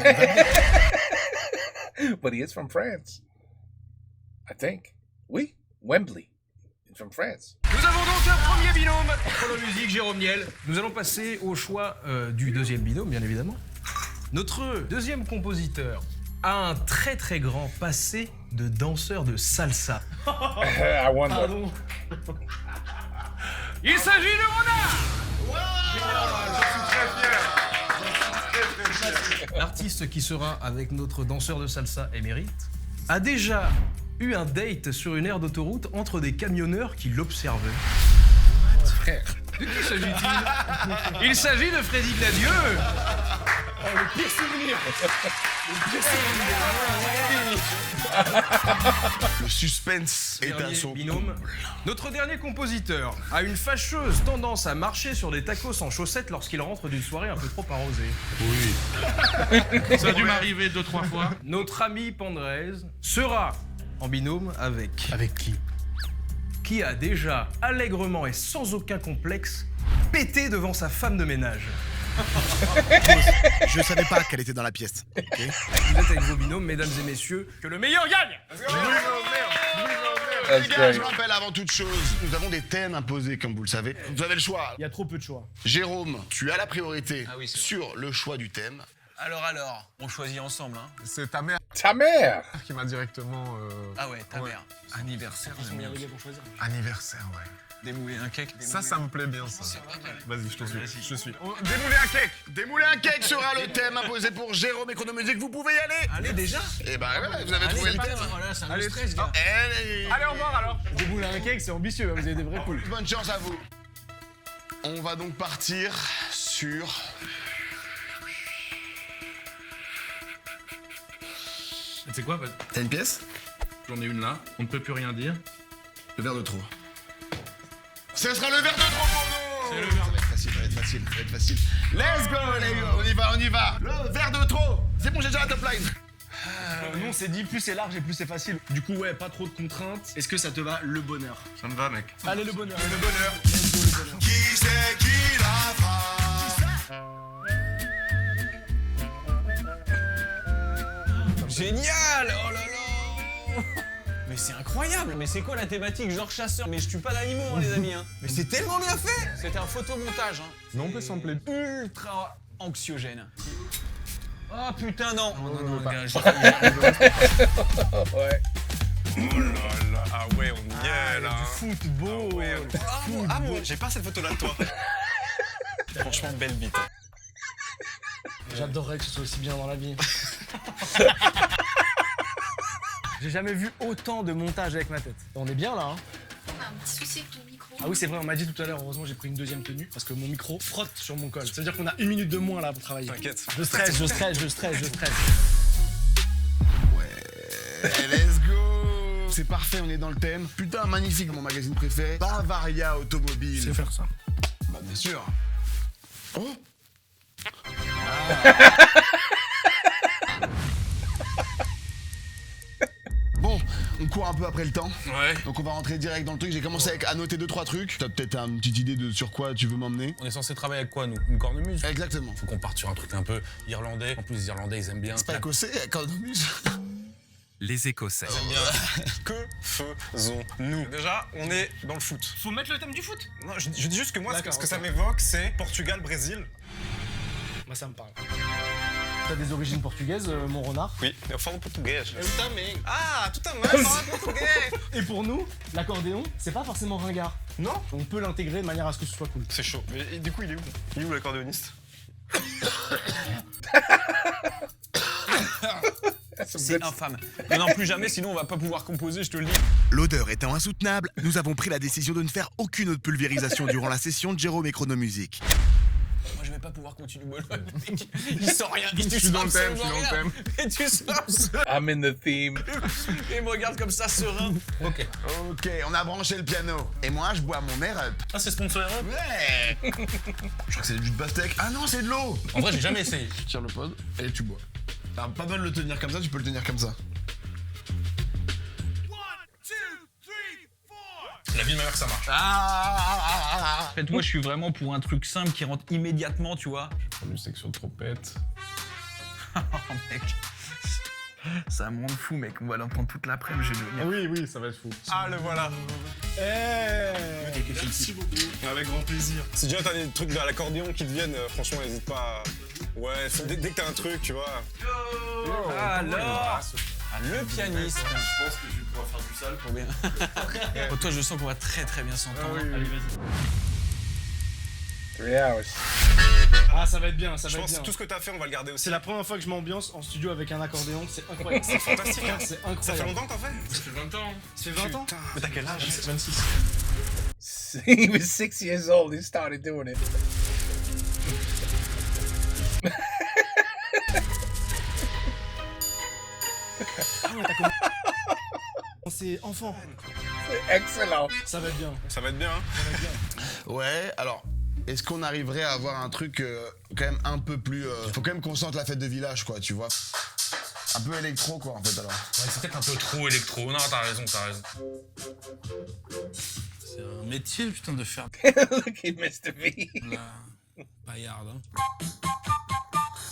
Speaker 1: But he is from France. I think. Oui, Wembley. He's from France.
Speaker 8: Nous avons donc un premier binôme pour la musique, Jérôme Niel. Nous allons passer au choix du deuxième binôme, bien évidemment. Notre deuxième compositeur a un très très grand passé de danseur de salsa.
Speaker 1: I wonder.
Speaker 6: Pardon.
Speaker 8: Il s'agit de Renard. L'artiste qui sera avec notre danseur de salsa émérite a déjà eu un date sur une aire d'autoroute entre des camionneurs qui l'observaient. Frère, de qui s'agit-il? Il s'agit de Freddy Gladieux.
Speaker 6: Le pire souvenir.
Speaker 3: Le suspense est un
Speaker 8: Dernier
Speaker 3: son.
Speaker 8: binôme. Notre dernier compositeur a une fâcheuse tendance à marcher sur des tacos en chaussettes lorsqu'il rentre d'une soirée un peu trop arrosée.
Speaker 10: Ça a dû m'arriver 2-3 fois.
Speaker 8: Notre ami Pandrez sera en binôme avec... Avec qui a déjà allègrement et sans aucun complexe pété devant sa femme de ménage.
Speaker 4: je savais pas qu'elle était dans la pièce. Ok.
Speaker 8: Vous êtes avec vos binômes, mesdames et messieurs, que le meilleur gagne.
Speaker 1: That's
Speaker 3: Les gars,
Speaker 1: great.
Speaker 3: je rappelle avant toute chose, nous avons des thèmes imposés, comme vous le savez. Vous avez le choix.
Speaker 6: Il y a trop peu de choix.
Speaker 3: Jérôme, tu as la priorité
Speaker 2: Ah oui, c'est
Speaker 3: sur le choix du thème.
Speaker 2: Alors, on choisit ensemble, hein.
Speaker 11: C'est ta mère
Speaker 1: Ta mère.
Speaker 11: qui m'a directement...
Speaker 2: Ah ouais, ta mère. Anniversaire, j'aime bien.
Speaker 6: Pour choisir.
Speaker 11: Anniversaire, ouais.
Speaker 2: Démouler un cake.
Speaker 11: Ça me plaît bien, ça.
Speaker 2: C'est pas mal.
Speaker 11: Vas-y, je te suis. Je te suis.
Speaker 3: Démouler un cake. Démouler un cake sera le thème imposé pour Jérôme et Chronomusique. Vous pouvez y aller.
Speaker 2: Allez, déjà?
Speaker 3: Eh ben ouais, vous avez trouvé le thème.
Speaker 2: Voilà, ça me stresse, gars.
Speaker 3: Allez,
Speaker 6: Au revoir alors. Débouler un cake, c'est ambitieux, vous avez des vrais poules.
Speaker 3: bonne chance à vous. On va donc partir sur...
Speaker 10: Tu sais quoi?
Speaker 3: T'as une pièce?
Speaker 10: J'en ai une là. On ne peut plus rien dire.
Speaker 3: Le verre de trop. Ce sera le verre de trop pour nous.
Speaker 10: C'est le verre.
Speaker 3: Ça va être facile, ça va être facile, ça va être facile. Let's go les gars, on y va. Le verre de trop. C'est bon, j'ai déjà la top line.
Speaker 6: Non, c'est dit, plus c'est large et plus c'est facile. Du coup, ouais, pas trop de contraintes. Est-ce que ça te va, le bonheur?
Speaker 10: Ça me va, mec.
Speaker 6: Allez, le bonheur.
Speaker 3: Le bonheur.
Speaker 6: Let's go, le bonheur.
Speaker 4: Qui c'est qui la fera?
Speaker 2: Génial! Oh là là! Mais c'est incroyable! Mais c'est quoi la thématique? Genre chasseur? Mais je tue pas d'animaux, hein, les amis, hein! Mais c'est tellement bien fait! C'était un photomontage, hein!
Speaker 11: Mais on peut sampler.
Speaker 2: Ultra anxiogène. Oh putain, non! Non, gars,
Speaker 1: Ouais.
Speaker 11: Oh là là. Ah ouais, on y est, là.
Speaker 6: Football.
Speaker 2: Ah bon, j'ai pas cette photo-là de toi. Franchement, belle bite.
Speaker 6: J'adorerais que ce soit aussi bien dans la vie. J'ai jamais vu autant de montage avec ma tête. On est bien là, hein?
Speaker 9: On a un petit souci avec ton micro.
Speaker 6: Ah oui, c'est vrai, on m'a dit tout à l'heure, heureusement j'ai pris une deuxième tenue parce que mon micro frotte sur mon col. Ça veut dire qu'on a 1 minute de moins là pour travailler.
Speaker 2: T'inquiète.
Speaker 6: Je stresse.
Speaker 3: Let's go. C'est parfait, on est dans le thème. Putain, magnifique, mon magazine préféré. Bavaria Automobile.
Speaker 11: C'est faire ça.
Speaker 3: Bah bien sûr. Oh. Bon, on court un peu après le temps.
Speaker 11: Ouais.
Speaker 3: Donc on va rentrer direct dans le truc. J'ai commencé avec à noter 2-3 trucs. T'as peut-être une petite idée de sur quoi tu veux m'emmener?
Speaker 11: On est censé travailler avec quoi, nous? Une cornemuse?
Speaker 3: Exactement.
Speaker 11: Faut qu'on parte sur un truc un peu irlandais. En plus, les Irlandais, ils aiment bien.
Speaker 3: C'est pas écossais, cornemuse?
Speaker 12: Les Écossais.
Speaker 11: Ils aiment bien. Que faisons-nous? Déjà, on est dans le foot.
Speaker 8: Faut mettre le thème du foot.
Speaker 11: Non, je dis juste que moi,
Speaker 6: D'accord,
Speaker 11: ce que ça
Speaker 6: ok.
Speaker 11: m'évoque, c'est Portugal-Brésil.
Speaker 6: Moi, ça me parle. T'as des origines portugaises, mon renard?
Speaker 11: Oui, eu falo português.
Speaker 6: também.
Speaker 11: Ah, tout à fait, fala portugais.
Speaker 6: Et pour nous, l'accordéon, c'est pas forcément ringard.
Speaker 11: Non?
Speaker 6: On peut l'intégrer de manière à ce que ce soit cool.
Speaker 11: C'est chaud. Mais du coup, il est où? Il est où l'accordéoniste?
Speaker 2: C'est infâme. Mais non, plus jamais, sinon on va pas pouvoir composer, je te le dis.
Speaker 4: L'odeur étant insoutenable, nous avons pris la décision de ne faire aucune autre pulvérisation durant la session de Jérôme et Chronomusique.
Speaker 2: Moi, je vais pas pouvoir continuer le mec. Il sent rien.
Speaker 11: Je suis dans le thème, je suis dans le thème.
Speaker 2: Et tu sens
Speaker 1: I'm in the theme.
Speaker 2: Et il me regarde comme ça, serein.
Speaker 11: Ok.
Speaker 3: Ok, on a branché le piano. Et moi, je bois mon air up.
Speaker 11: Ah, c'est sponsor Europe?
Speaker 3: Ouais. Je crois que c'est du pastèque. Ah non, c'est de l'eau.
Speaker 11: En vrai, j'ai jamais essayé.
Speaker 3: Tu tires le pod et tu bois. Alors, pas besoin de le tenir comme ça, tu peux le tenir comme ça.
Speaker 11: La vie de ma mère, ça marche.
Speaker 2: En fait, moi, je suis vraiment pour un truc simple qui rentre immédiatement, tu vois.
Speaker 11: Prends une section de trompette.
Speaker 2: Oh, mec. Ça me rend fou, mec. On va l'entendre toute l'après-midi, je vais devenir.
Speaker 6: Oui, ça va être fou.
Speaker 11: Ah, le voilà.
Speaker 6: Merci beaucoup.
Speaker 11: Avec grand plaisir. Si déjà t'as des trucs à l'accordéon qui te viennent, franchement, n'hésite pas. Ouais, dès que t'as un truc, tu vois.
Speaker 2: Alors le pianiste.
Speaker 6: Je pense que je vais pouvoir faire du sale.
Speaker 2: Trop bien. Oh, toi, je sens qu'on va très très bien s'entendre.
Speaker 6: Allez, vas-y.
Speaker 1: 3 hours.
Speaker 6: Ah, ça va être bien, ça
Speaker 11: Je
Speaker 6: va être
Speaker 11: pense
Speaker 6: bien.
Speaker 11: que tout ce que t'as fait, on va le garder aussi.
Speaker 6: C'est la première fois que je m'ambiance en studio avec un accordéon, c'est incroyable. C'est
Speaker 11: fantastique, hein.
Speaker 6: C'est
Speaker 11: Ça fait
Speaker 6: incroyable.
Speaker 11: longtemps que t'en fais?
Speaker 10: Ça fait 20 ans.
Speaker 6: Ça fait 20 ans?
Speaker 11: Mais t'as quel âge?
Speaker 6: 26.
Speaker 1: He was 6 years old. He started doing it.
Speaker 6: C'est enfant.
Speaker 1: C'est excellent.
Speaker 6: Ça va être bien.
Speaker 11: Ça va être bien, hein?
Speaker 3: Ouais, alors, est-ce qu'on arriverait à avoir un truc quand même un peu plus... Faut quand même qu'on sente la fête de village, quoi, tu vois. Un peu électro, quoi, en fait, alors.
Speaker 11: Ouais, c'est peut-être un peu trop électro. Non, t'as raison, t'as raison. C'est un métier, putain, de faire
Speaker 1: Look at Mr. V.
Speaker 11: la paillarde, hein.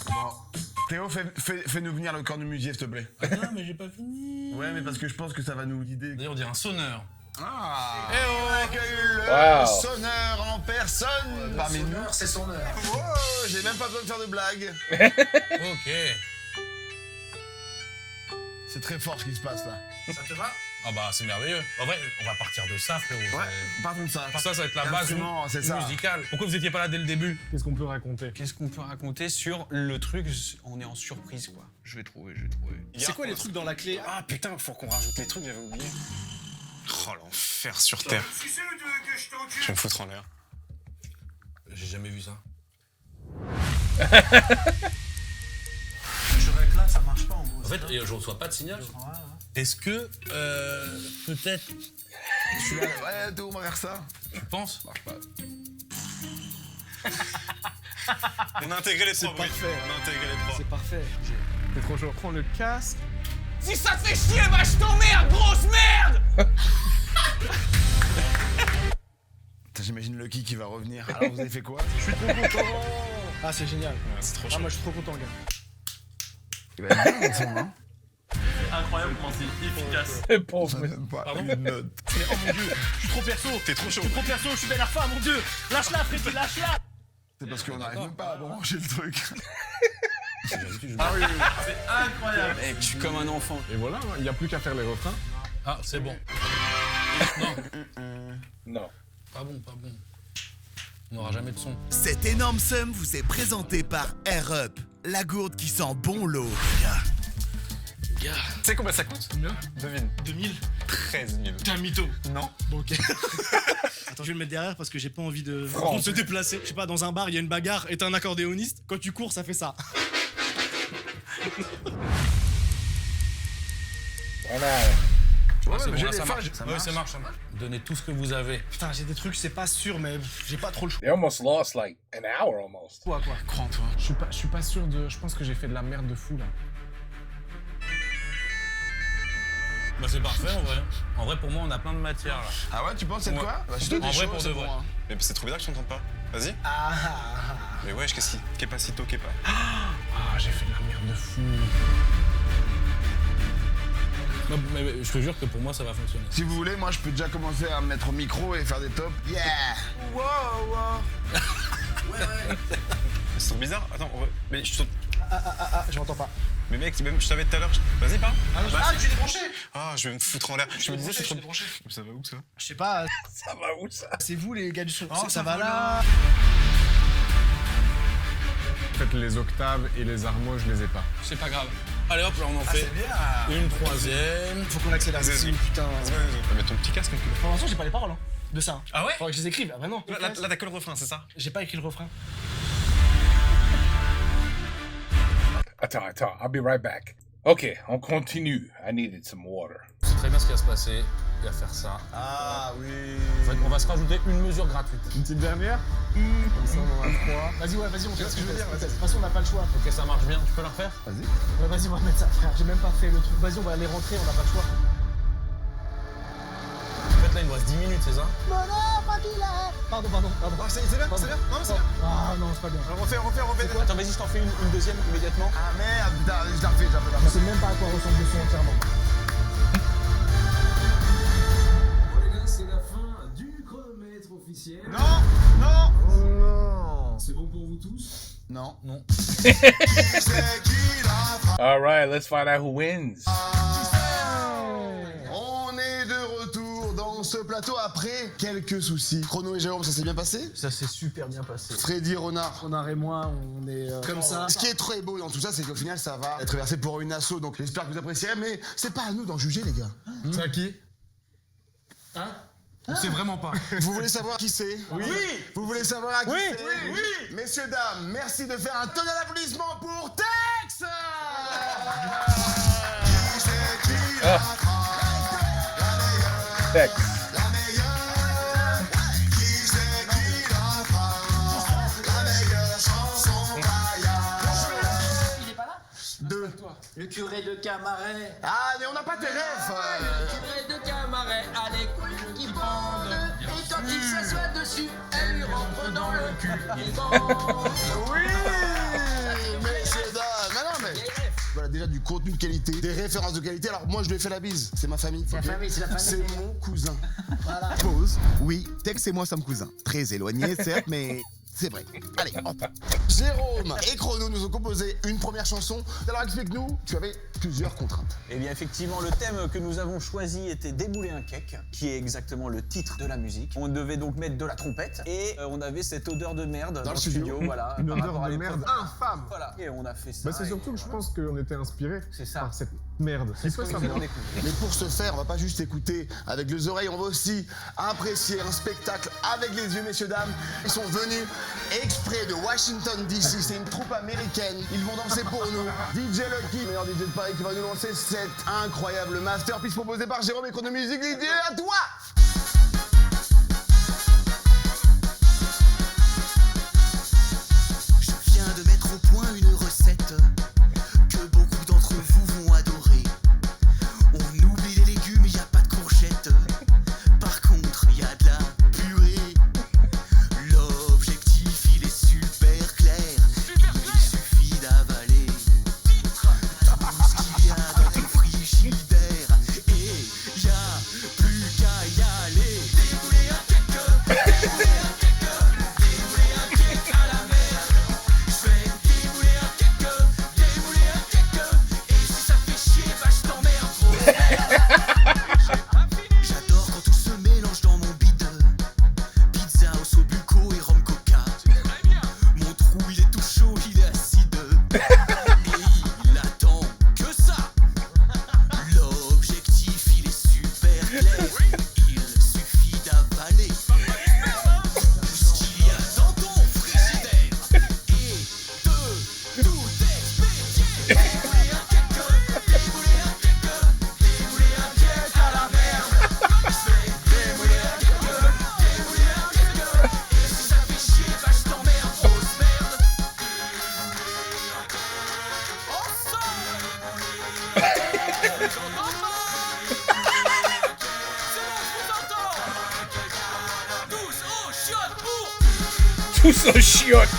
Speaker 3: Bon. Théo, fais-nous venir le cornemusier, s'il te plaît.
Speaker 11: Ah non, mais j'ai pas fini.
Speaker 3: Ouais, mais parce que je pense que ça va nous guider.
Speaker 11: D'ailleurs, on dirait un sonneur.
Speaker 3: Ah.
Speaker 11: Eh oh.
Speaker 3: On accueille le
Speaker 1: Wow.
Speaker 3: sonneur en personne parmi nous.
Speaker 6: c'est son heure.
Speaker 3: Wow, j'ai même pas besoin de faire de blagues.
Speaker 11: Ok.
Speaker 3: C'est très fort ce qui se passe là.
Speaker 11: Ça te va? Ah bah, c'est merveilleux. En vrai, on va partir de ça, frérot.
Speaker 3: Ouais, partons de ça.
Speaker 11: Ça va être la base
Speaker 3: L'instrument, c'est ça.
Speaker 11: musicale. Pourquoi vous étiez pas là dès le début?
Speaker 6: Qu'est-ce qu'on peut raconter?
Speaker 2: Qu'est-ce qu'on peut raconter sur le truc? On est en surprise, quoi. Je vais trouver.
Speaker 6: C'est quoi les trucs dans la clé?
Speaker 11: Ah putain, faut qu'on rajoute les trucs, j'avais oublié. Oh, l'enfer sur Terre. Je vais me foutre en l'air. J'ai jamais vu ça.
Speaker 2: Je règle là, ça marche pas en gros.
Speaker 11: En fait, je reçois pas de signal. Est-ce que, peut-être,
Speaker 3: Celui-là, ouais, Théo, on va faire ça.
Speaker 11: tu penses?
Speaker 3: Marche pas.
Speaker 11: On a intégré les
Speaker 6: C'est
Speaker 11: trois bruits.
Speaker 6: parfait.
Speaker 11: On a intégré les trois.
Speaker 6: C'est parfait.
Speaker 8: C'est trop chaud. Prends le casque.
Speaker 2: Si ça te fait chier, bah je t'emmerde, grosse merde!
Speaker 3: J'imagine Lucky qui va revenir. Alors, vous avez fait quoi?
Speaker 6: Je suis trop content. Ah, c'est génial.
Speaker 11: C'est trop
Speaker 6: Ah,
Speaker 11: chaud.
Speaker 6: moi, je suis trop content, gars.
Speaker 3: Il va être bien, le son, hein.
Speaker 10: Incroyable comment c'est efficace.
Speaker 1: Pauvre.
Speaker 3: Même pas
Speaker 11: Pardon?
Speaker 3: une note.
Speaker 6: Mais oh mon dieu, je suis trop perso.
Speaker 11: T'es trop chaud.
Speaker 6: Je suis trop perso, je suis belle alpha, mon dieu. Lâche-la, Freddy, lâche-la.
Speaker 3: C'est parce qu'on n'arrive même pas à brancher le truc.
Speaker 10: C'est incroyable.
Speaker 2: Mec, je suis comme un enfant.
Speaker 8: Et voilà, il n'y a plus qu'à faire les refrains.
Speaker 11: Ah, c'est bon. Non,
Speaker 1: Non.
Speaker 11: pas bon. On n'aura jamais de son.
Speaker 4: Cette énorme somme vous est présentée par Air Up, la gourde qui sent bon l'eau.
Speaker 11: Tu sais combien ça coûte?
Speaker 10: Combien?
Speaker 6: 2000.
Speaker 11: 13 000.
Speaker 6: T'es un mytho.
Speaker 11: Non.
Speaker 6: Bon, ok. Attends, je vais le mettre derrière parce que j'ai pas envie de se déplacer. Je sais pas, dans un bar, il y a une bagarre et t'es un accordéoniste. Quand tu cours, ça fait ça.
Speaker 1: Voilà.
Speaker 11: Ouais,
Speaker 6: c'est
Speaker 11: mais
Speaker 6: bon,
Speaker 11: j'ai
Speaker 6: là,
Speaker 11: des
Speaker 6: ça
Speaker 11: phages.
Speaker 6: marche.
Speaker 11: Ouais, ça marche. Donnez tout ce que vous avez.
Speaker 6: Putain, j'ai des trucs, c'est pas sûr, mais j'ai pas trop le choix.
Speaker 1: They almost lost like an hour almost.
Speaker 6: Quoi
Speaker 11: Crois en toi. Je suis pas sûr de. Je pense que j'ai fait de la merde de fou là. Bah c'est parfait en vrai. En vrai pour moi on a plein de matière là.
Speaker 3: Ah ouais, tu penses c'est quoi? Bah, je te dis
Speaker 11: En vrai
Speaker 3: chaud,
Speaker 11: pour
Speaker 3: c'est
Speaker 11: de
Speaker 3: bon,
Speaker 11: vrai.
Speaker 3: hein.
Speaker 11: Mais c'est trop bizarre que je t'entende pas. Vas-y. Mais wesh, qu'est-ce qui est pas sitôt, qu'est pas. Ah, j'ai fait de la merde de fou. Non, mais je te jure que pour moi ça va fonctionner.
Speaker 3: Si vous voulez, moi je peux déjà commencer à me mettre au micro et faire des tops. Yeah! Wow, wow!
Speaker 11: C'est trop bizarre. Attends, mais je te...
Speaker 6: je m'entends pas.
Speaker 11: Mais mec, même je savais tout à l'heure. Vas-y, parle.
Speaker 6: Tu es débranché.
Speaker 11: Ah, je vais me foutre en l'air. Je me disais, c'est trop.
Speaker 6: débranché.
Speaker 11: Ça va où ça?
Speaker 6: Je sais pas,
Speaker 1: Ça va où ça?
Speaker 6: c'est vous les gars du son.
Speaker 11: Oh,
Speaker 6: ça va là.
Speaker 11: En fait, les octaves et les harmos, je les ai pas. C'est pas grave. Allez hop, là on en fait
Speaker 6: bien.
Speaker 11: une troisième.
Speaker 6: Faut qu'on accélère.
Speaker 11: Vas-y.
Speaker 6: Putain.
Speaker 11: Mets ton petit casque un peu.
Speaker 6: Pour l'instant, j'ai pas les paroles hein, de ça.
Speaker 11: Ah ouais?
Speaker 6: Faudrait que je les écrive. Ah bah non.
Speaker 11: Là, t'as que le refrain, c'est ça?
Speaker 6: J'ai pas écrit le refrain.
Speaker 1: Attends, I'll be right back. Ok, on continue. I needed some water.
Speaker 11: C'est très bien ce qui va se passer. Il va faire ça.
Speaker 3: Ah oui!
Speaker 11: En fait, on va se rajouter une mesure gratuite. Une petite dernière? Comme ça, on en a 3.
Speaker 6: Vas-y, on fait ce que je veux dire. De toute façon, on n'a pas le choix.
Speaker 11: Ok, ça marche bien. Tu peux la refaire? Vas-y.
Speaker 6: Ouais, vas-y, on va mettre ça, frère. J'ai même pas fait le truc. Vas-y, on va aller rentrer, on n'a pas le choix.
Speaker 11: En fait, là, il nous reste 10 minutes, c'est ça?
Speaker 6: Pardon.
Speaker 3: C'est bien? Non, c'est bien?
Speaker 6: Ah non, c'est pas bien.
Speaker 3: Refais.
Speaker 2: Attends, vas-y, je t'en fais une deuxième immédiatement.
Speaker 3: Ah merde, putain, je la refais.
Speaker 6: Je sais même pas à quoi ressemble le son entièrement.
Speaker 5: Bon les gars, c'est la fin du chronomètre officiel.
Speaker 3: Non!
Speaker 5: C'est bon pour vous tous?
Speaker 3: Non.
Speaker 1: All right, let's find out who wins.
Speaker 3: On est de retour dans ce plateau après quelques soucis. Chrono et Jérôme, ça s'est bien passé?
Speaker 6: Ça s'est super bien passé.
Speaker 3: Freddy, Renard.
Speaker 6: Renard et moi, on est comme ça.
Speaker 3: Ce qui est très beau dans tout ça, c'est qu'au final, ça va être versé pour une asso, donc j'espère que vous apprécierez, mais c'est pas à nous d'en juger, les gars.
Speaker 11: C'est à qui?
Speaker 6: Hein?
Speaker 11: On sait vraiment pas.
Speaker 3: Vous voulez savoir qui c'est? Oui! Vous voulez savoir à qui c'est? Oui! Messieurs, dames, merci de faire un tonnerre d'applaudissements pour Tex!
Speaker 1: Tex.
Speaker 5: Il est pas là?
Speaker 3: Deux.
Speaker 5: Le curé de Camaret.
Speaker 3: Ah, mais on n'a pas tes rêves!
Speaker 5: Le curé de Camaret a les couilles qui pendent. Et quand il s'assoit dessus, elle lui rentre dans le cul. Il bande.
Speaker 3: Oui! Messieurs, dames! Non, mais... Voilà, déjà du contenu de qualité, des références de qualité. Alors moi, je lui ai fait la bise. C'est ma famille.
Speaker 5: C'est la famille, c'est la famille.
Speaker 3: C'est mon cousin.
Speaker 5: Voilà.
Speaker 4: Pause. Oui, Tex et moi sommes cousins. Très éloignés, certes, mais c'est vrai. Allez, hop.
Speaker 3: Jérôme et Chrono nous ont composé une première chanson. Alors explique-nous, tu avais plusieurs contraintes.
Speaker 2: Eh bien, effectivement, le thème que nous avons choisi était Débouler un cake, qui est exactement le titre de la musique. On devait donc mettre de la trompette et on avait cette odeur de merde dans le studio. Voilà,
Speaker 11: Une
Speaker 2: par
Speaker 11: odeur
Speaker 2: rapport à
Speaker 11: de
Speaker 2: l'épreuve.
Speaker 11: merde infâme.
Speaker 2: Voilà, et on a fait ça.
Speaker 11: Bah c'est surtout que je pense qu'on était inspiré
Speaker 2: C'est ça.
Speaker 11: par cette merde.
Speaker 2: C'est ce que nous allons découvrir.
Speaker 3: Mais pour ce faire, on va pas juste écouter avec les oreilles, on va aussi apprécier un spectacle avec les yeux, messieurs, dames. Ils sont venus exprès de Washington DC, c'est une troupe américaine. Ils vont danser pour nous. DJ Lucky, meilleur DJ de Paris, qui va nous lancer cette incroyable masterpiece proposée par Jérôme et Chrono Music. DJ, à toi!
Speaker 4: Je viens de mettre au point une recette que beaucoup d'entre vous vont adorer. On oublie les légumes, y a pas de courgettes. Par contre, y a de la purée. L'objectif, il est super clair. Il suffit d'avaler tout ce qu'il y a dans ton frigidaire. Et y a plus qu'à y
Speaker 1: Tous au chiottes.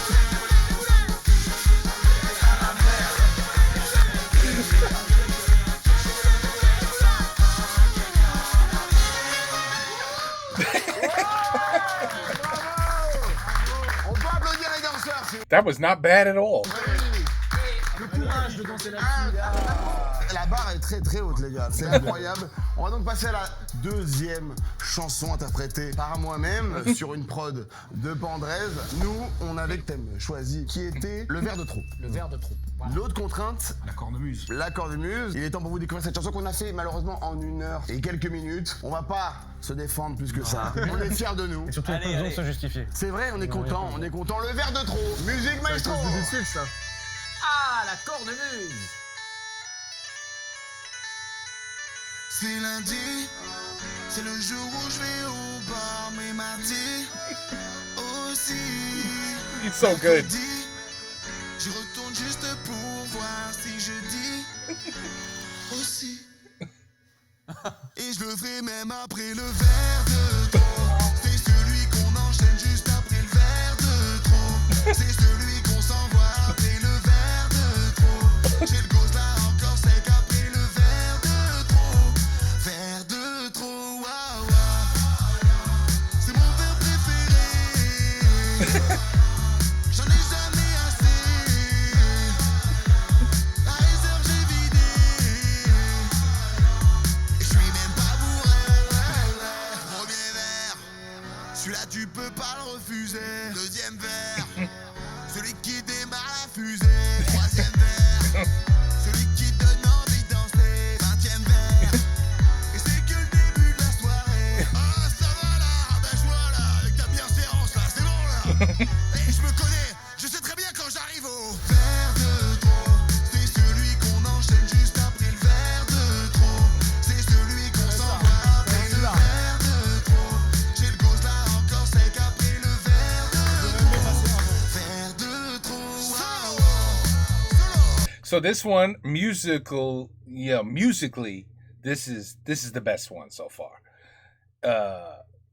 Speaker 3: On peut applaudir les danseurs.
Speaker 1: That was not bad at all.
Speaker 6: Le courage de danser là-dessus.
Speaker 3: La barre est très très haute, les gars. C'est incroyable. On va donc passer à la deuxième chanson interprétée par moi-même sur une prod de Pandrez. Nous, on avait le thème choisi qui était le verre de trop.
Speaker 6: Le verre de trop. Voilà.
Speaker 3: L'autre contrainte,
Speaker 6: La cornemuse.
Speaker 3: la cornemuse. Il est temps pour vous de découvrir cette chanson qu'on a fait malheureusement en 1 heure et quelques minutes. On va pas se défendre plus que ça. On est fiers de nous.
Speaker 6: Et surtout, on n'a pas besoin de se justifier.
Speaker 3: C'est vrai, on est content, on est content. Le verre de trop. Musique maestro.
Speaker 6: ça.
Speaker 5: Ah, la cornemuse.
Speaker 4: C'est lundi, c'est le jour où je vais au bar, mais mardi aussi.
Speaker 1: It's so good.
Speaker 4: Mercredi, je retourne juste pour voir si je dis aussi. Et je le ferai même après le verre de trop. C'est celui qu'on enchaîne juste après le verre de trop. C'est celui qu'on s'envoie après le verre de trop. J'ai le gosse là encore sec après le verre de trop. Verre de trop, waouh waouh. C'est mon verre préféré. J'en ai jamais assez. La réserve j'ai vidé. Et je suis même pas bourré. Premier verre, celui-là tu peux pas le refuser. Deuxième verre, celui qui démarre la fusée. Troisième verre, celui qui donne envie de danser. 20e verre, et c'est que le début de la soirée. Ah ça va là, ben je vois là, avec ta bienséance là, c'est bon là. Et je me connais, je sais très bien quand j'arrive au verre de trop. C'est celui qu'on enchaîne juste après le verre de trop. C'est celui qu'on s'envoie après le verre de trop. J'ai le gosse là encore sec après le verre de trop. Verre de trop, waouh.
Speaker 1: So this one, musically, this is the best one so far.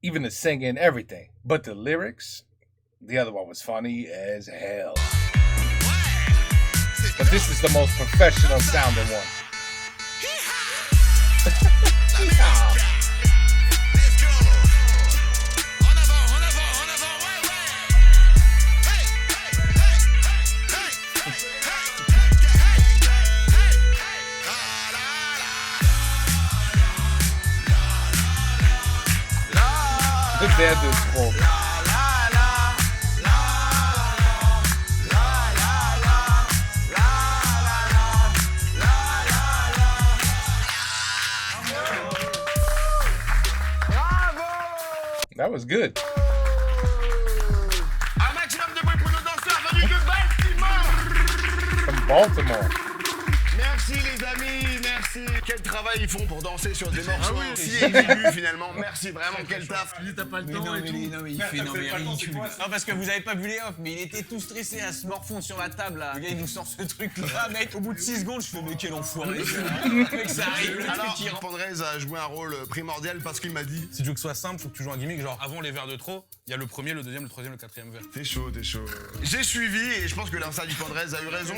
Speaker 1: Even the singing, everything. But the lyrics, the other one was funny as hell. But this is the most professional sounding one. Yeehaw.
Speaker 4: Let's go. En avant, en avant, en avant, ouais, ouais. Hey, hey, hey, hey,
Speaker 1: Le verre de trop. That was good.
Speaker 3: Un maximum de bruit pour nos danseurs venus de Baltimore.
Speaker 1: From Baltimore.
Speaker 3: Merci les amis, merci. Quel travail ils font pour danser sur des morceaux si aigus finalement. Merci vraiment, quel taf.
Speaker 6: T'as pas le
Speaker 2: Mais
Speaker 6: temps
Speaker 2: non,
Speaker 6: et
Speaker 2: mais,
Speaker 6: tout.
Speaker 2: non, mais il fait non, mais ridicule. Non, parce que vous avez pas vu les off, mais il était tout stressé à se morfondre sur la table là. Le gars il nous sort ce truc là, mec. Au bout de 6 secondes, je fais mais quel enfoiré. Mec, ça arrive, le truc
Speaker 3: Alors,
Speaker 2: qui rentre.
Speaker 3: Pandrez a joué un rôle primordial parce qu'il m'a dit
Speaker 11: Si tu veux que ce soit simple, faut que tu joues un gimmick. Genre, avant les verres de trop, il y a le premier, le deuxième, le troisième, le quatrième verre.
Speaker 3: t'es chaud, t'es chaud. J'ai suivi et je pense que l'instat du Pandrez a eu raison.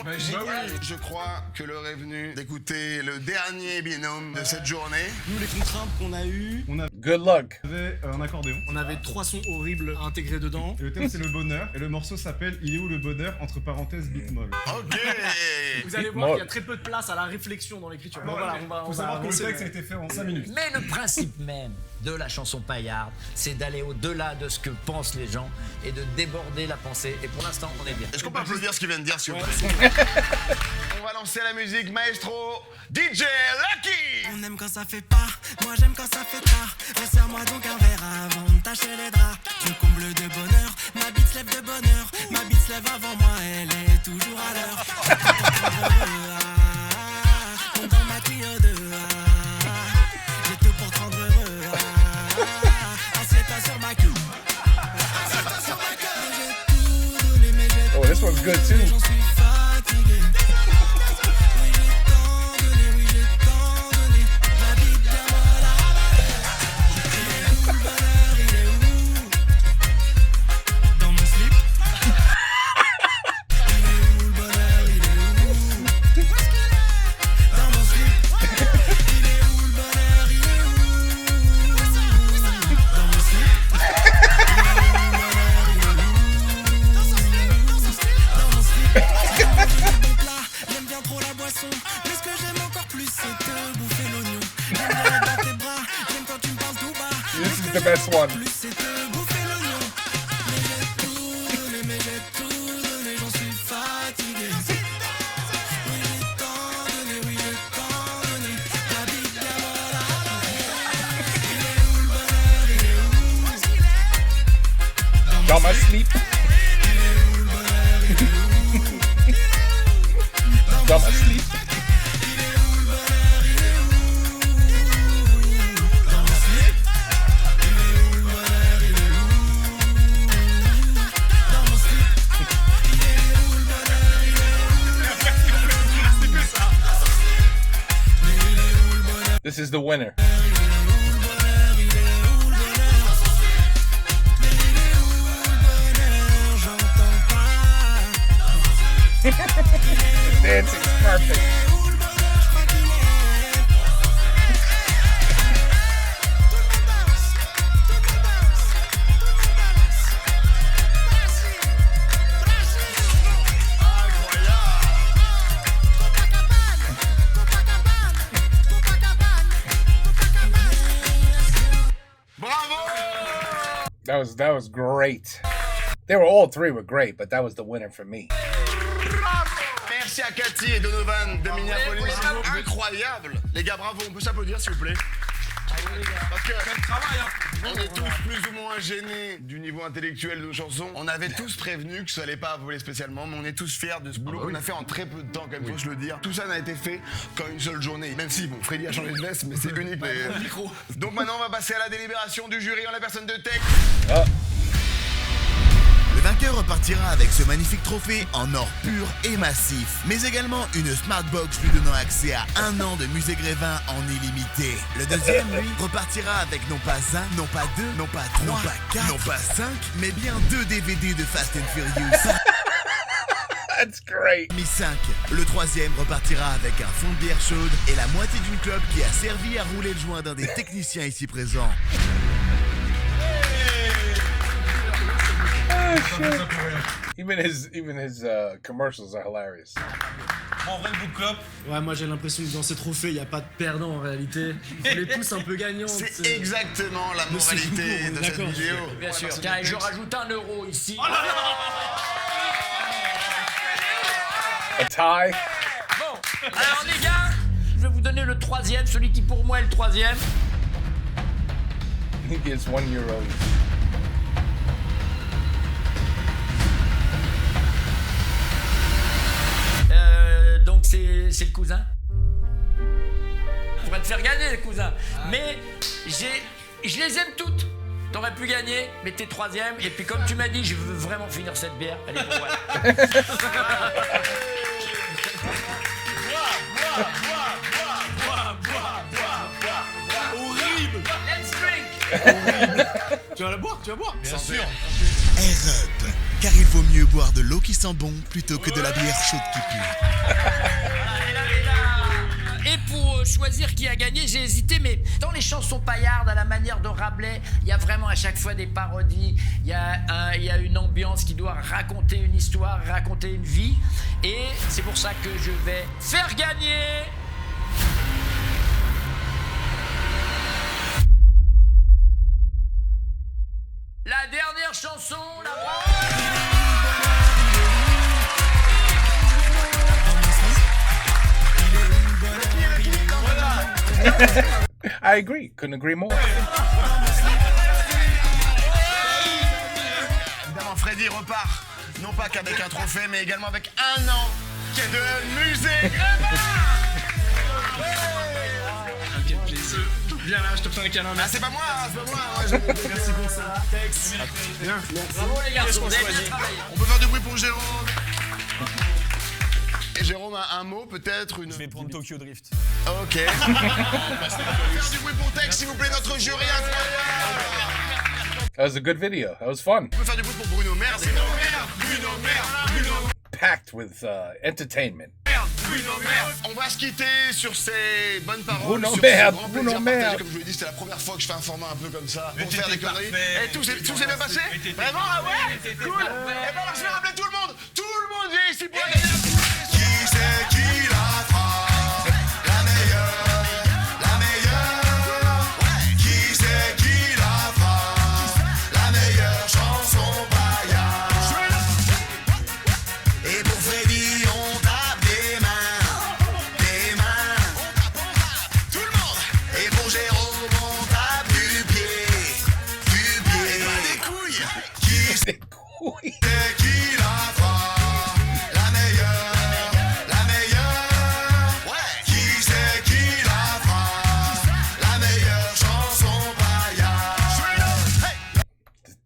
Speaker 3: Je crois que l'heure est venue d'écouter le dernier binôme de cette journée.
Speaker 6: Nous, les contraintes qu'on a eues, on
Speaker 1: Good luck.
Speaker 6: avait un accordéon. On avait 3 sons horribles à intégrer dedans.
Speaker 13: Et le thème c'est le bonheur et le morceau s'appelle Il est où le bonheur entre parenthèses bitmoll.
Speaker 3: Ok.
Speaker 6: Vous allez voir qu'il y a très peu de place à la réflexion dans l'écriture. Bon, voilà, on
Speaker 13: Faut
Speaker 6: va
Speaker 13: savoir que le
Speaker 6: avancer.
Speaker 13: texte a été fait en 5 minutes.
Speaker 5: Mais le principe même de la chanson paillarde, c'est d'aller au-delà de ce que pensent les gens et de déborder la pensée. Et pour l'instant, on est bien.
Speaker 3: Est-ce qu'on peut applaudir ce qu'il vient de dire, s'il vous plaît? On va lancer la musique, maestro DJ Lucky.
Speaker 4: On aime quand ça fait pas, moi j'aime quand ça fait tard. Resserre-moi donc un verre avant de tâcher les draps. Tu me combles de bonheur, ma bite se lève de bonheur. Ma bite se lève avant moi, elle est toujours à l'heure. Compte dans ma tuyau de j'ai tout pour te rendre heureux. Assieds-toi sur ma queue. Assieds-toi sur ma queue. J'ai tout donné, mais j'ai
Speaker 1: Oh, this one's good too.
Speaker 4: j'en suis fatigué. Oui, j'ai tant donné, oui, j'ai tant donné. Ma bite bien moi
Speaker 1: the best one. Dans ma sleep. Dans ma sleep. This is the winner. The dancing's perfect. That was great. They were all three were great, but that was the winner for me.
Speaker 3: Merci à Cathy et Donovan de Minneapolis. Incroyable. Les gars, bravo. On peut s'applaudir, s'il vous plaît. Parce que on est tous plus ou moins gênés du niveau intellectuel de nos chansons. On avait tous prévenu que ça allait pas voler spécialement, mais on est tous fiers de ce boulot qu'on a fait en très peu de temps, quand même, faut se le dire. Tout ça n'a été fait qu'en une seule journée. Même si, bon, Freddy a changé de veste, mais c'est unique. Donc maintenant, on va passer à la délibération du jury en la personne de Tech.
Speaker 4: Le vainqueur repartira avec ce magnifique trophée en or pur et massif, mais également une Smartbox lui donnant accès à 1 an de musée Grévin en illimité. Le deuxième, lui, repartira avec non pas 1, non pas 2, non pas 3, non pas 4, non pas 5, mais bien 2 DVD de Fast and Furious.
Speaker 1: That's great.
Speaker 4: Mi 5. Le troisième repartira avec un fond de bière chaude et la moitié d'une clope qui a servi à rouler le joint d'un des techniciens ici présents.
Speaker 1: Even his commercials are hilarious.
Speaker 10: En vrai, le bout de clope.
Speaker 6: Ouais, moi j'ai l'impression que dans ces trophées, il n'y a pas de perdant en réalité. On les pousse un peu gagnants.
Speaker 3: C'est exactement la moralité de cette vidéo.
Speaker 5: Bien sûr. Tiens, et je rajoute 1 euro ici.
Speaker 10: Oh là là.
Speaker 1: A tie.
Speaker 5: Bon, alors les gars, je vais vous donner le troisième, celui qui pour moi est le troisième.
Speaker 1: He gets €1 each.
Speaker 5: Donc c'est le cousin. On va te faire gagner les cousins. Mais je les aime toutes. T'aurais pu gagner, mais t'es troisième. Et puis comme tu m'as dit, je veux vraiment finir cette bière. Elle est pour moi.
Speaker 10: Horrible.
Speaker 5: Let's drink.
Speaker 10: Tu vas la boire, Bien sûr.
Speaker 4: Air up, car il vaut mieux boire de l'eau qui sent bon plutôt que de la bière chaude qui pue.
Speaker 5: Et pour choisir qui a gagné, j'ai hésité, mais dans les chansons paillardes, à la manière de Rabelais, il y a vraiment à chaque fois des parodies, il y a une ambiance qui doit raconter une histoire, raconter une vie, et c'est pour ça que je vais faire gagner la dernière chanson,
Speaker 1: I agree. Couldn't agree more.
Speaker 3: Évidemment, Freddy repart, non pas qu'avec un trophée, mais également avec 1 an de musée Grévin.
Speaker 6: Quel plaisir. Viens là, je te fais un câlin.
Speaker 3: Ah, c'est pas moi.
Speaker 6: Merci pour ça. Tex. Bien.
Speaker 5: Bravo les garçons, vous avez bien travaillé.
Speaker 3: On peut faire du bruit pour Jérôme. Et Jérôme a un mot, peut-être une...
Speaker 2: Je vais prendre Tokyo Drift.
Speaker 3: Ok. On peut faire du bruit pour Tex, s'il vous plaît, notre jury incroyable.
Speaker 1: That was a good video. That was fun.
Speaker 3: On peut faire du bruit pour Bruno. Merde. Bruno.
Speaker 1: Packed with entertainment.
Speaker 3: On va se quitter sur ces bonnes paroles.
Speaker 1: Bruno
Speaker 3: sur
Speaker 1: merde,
Speaker 3: ce grand
Speaker 1: Bruno
Speaker 3: plaisir partagé.
Speaker 1: merde.
Speaker 3: Comme je vous l'ai dit, c'était la première fois que je fais un format un peu comme ça
Speaker 10: Mais
Speaker 3: pour faire des
Speaker 10: t'étais
Speaker 3: conneries.
Speaker 10: parfait.
Speaker 3: Et tout s'est bien passé. Vraiment, ah ouais. Cool. Et ben alors je vais rappeler tout le monde. Tout le monde vient ici pour gagner. Qui c'est qui la fera la meilleure, la meilleure. Qui c'est qui la fera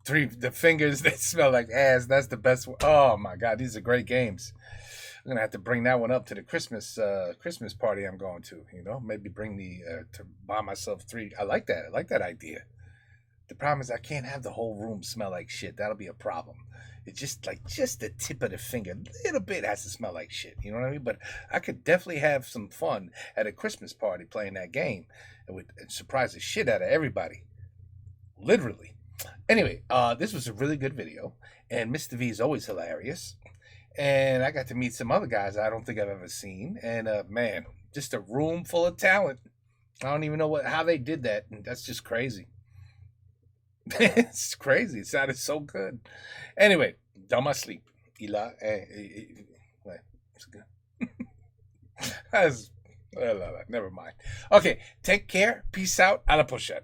Speaker 1: the fingers that smell like ass. That's the best one. Oh my God, these are great games. I'm gonna have to bring that one up to the Christmas party I'm going to. You know, maybe bring to buy myself 3. I like that. I like that idea. The problem is I can't have the whole room smell like shit. That'll be a problem. It's just the tip of the finger, a little bit has to smell like shit. You know what I mean? But I could definitely have some fun at a Christmas party playing that game. It would surprise the shit out of everybody. Literally. Anyway, this was a really good video, and Mr. V is always hilarious. And I got to meet some other guys I don't think I've ever seen. And man, just a room full of talent. I don't even know how they did that. That's just crazy. It's crazy. It sounded so good. Anyway, dans ma sleep. Never mind. Okay, take care. Peace out. À la prochaine.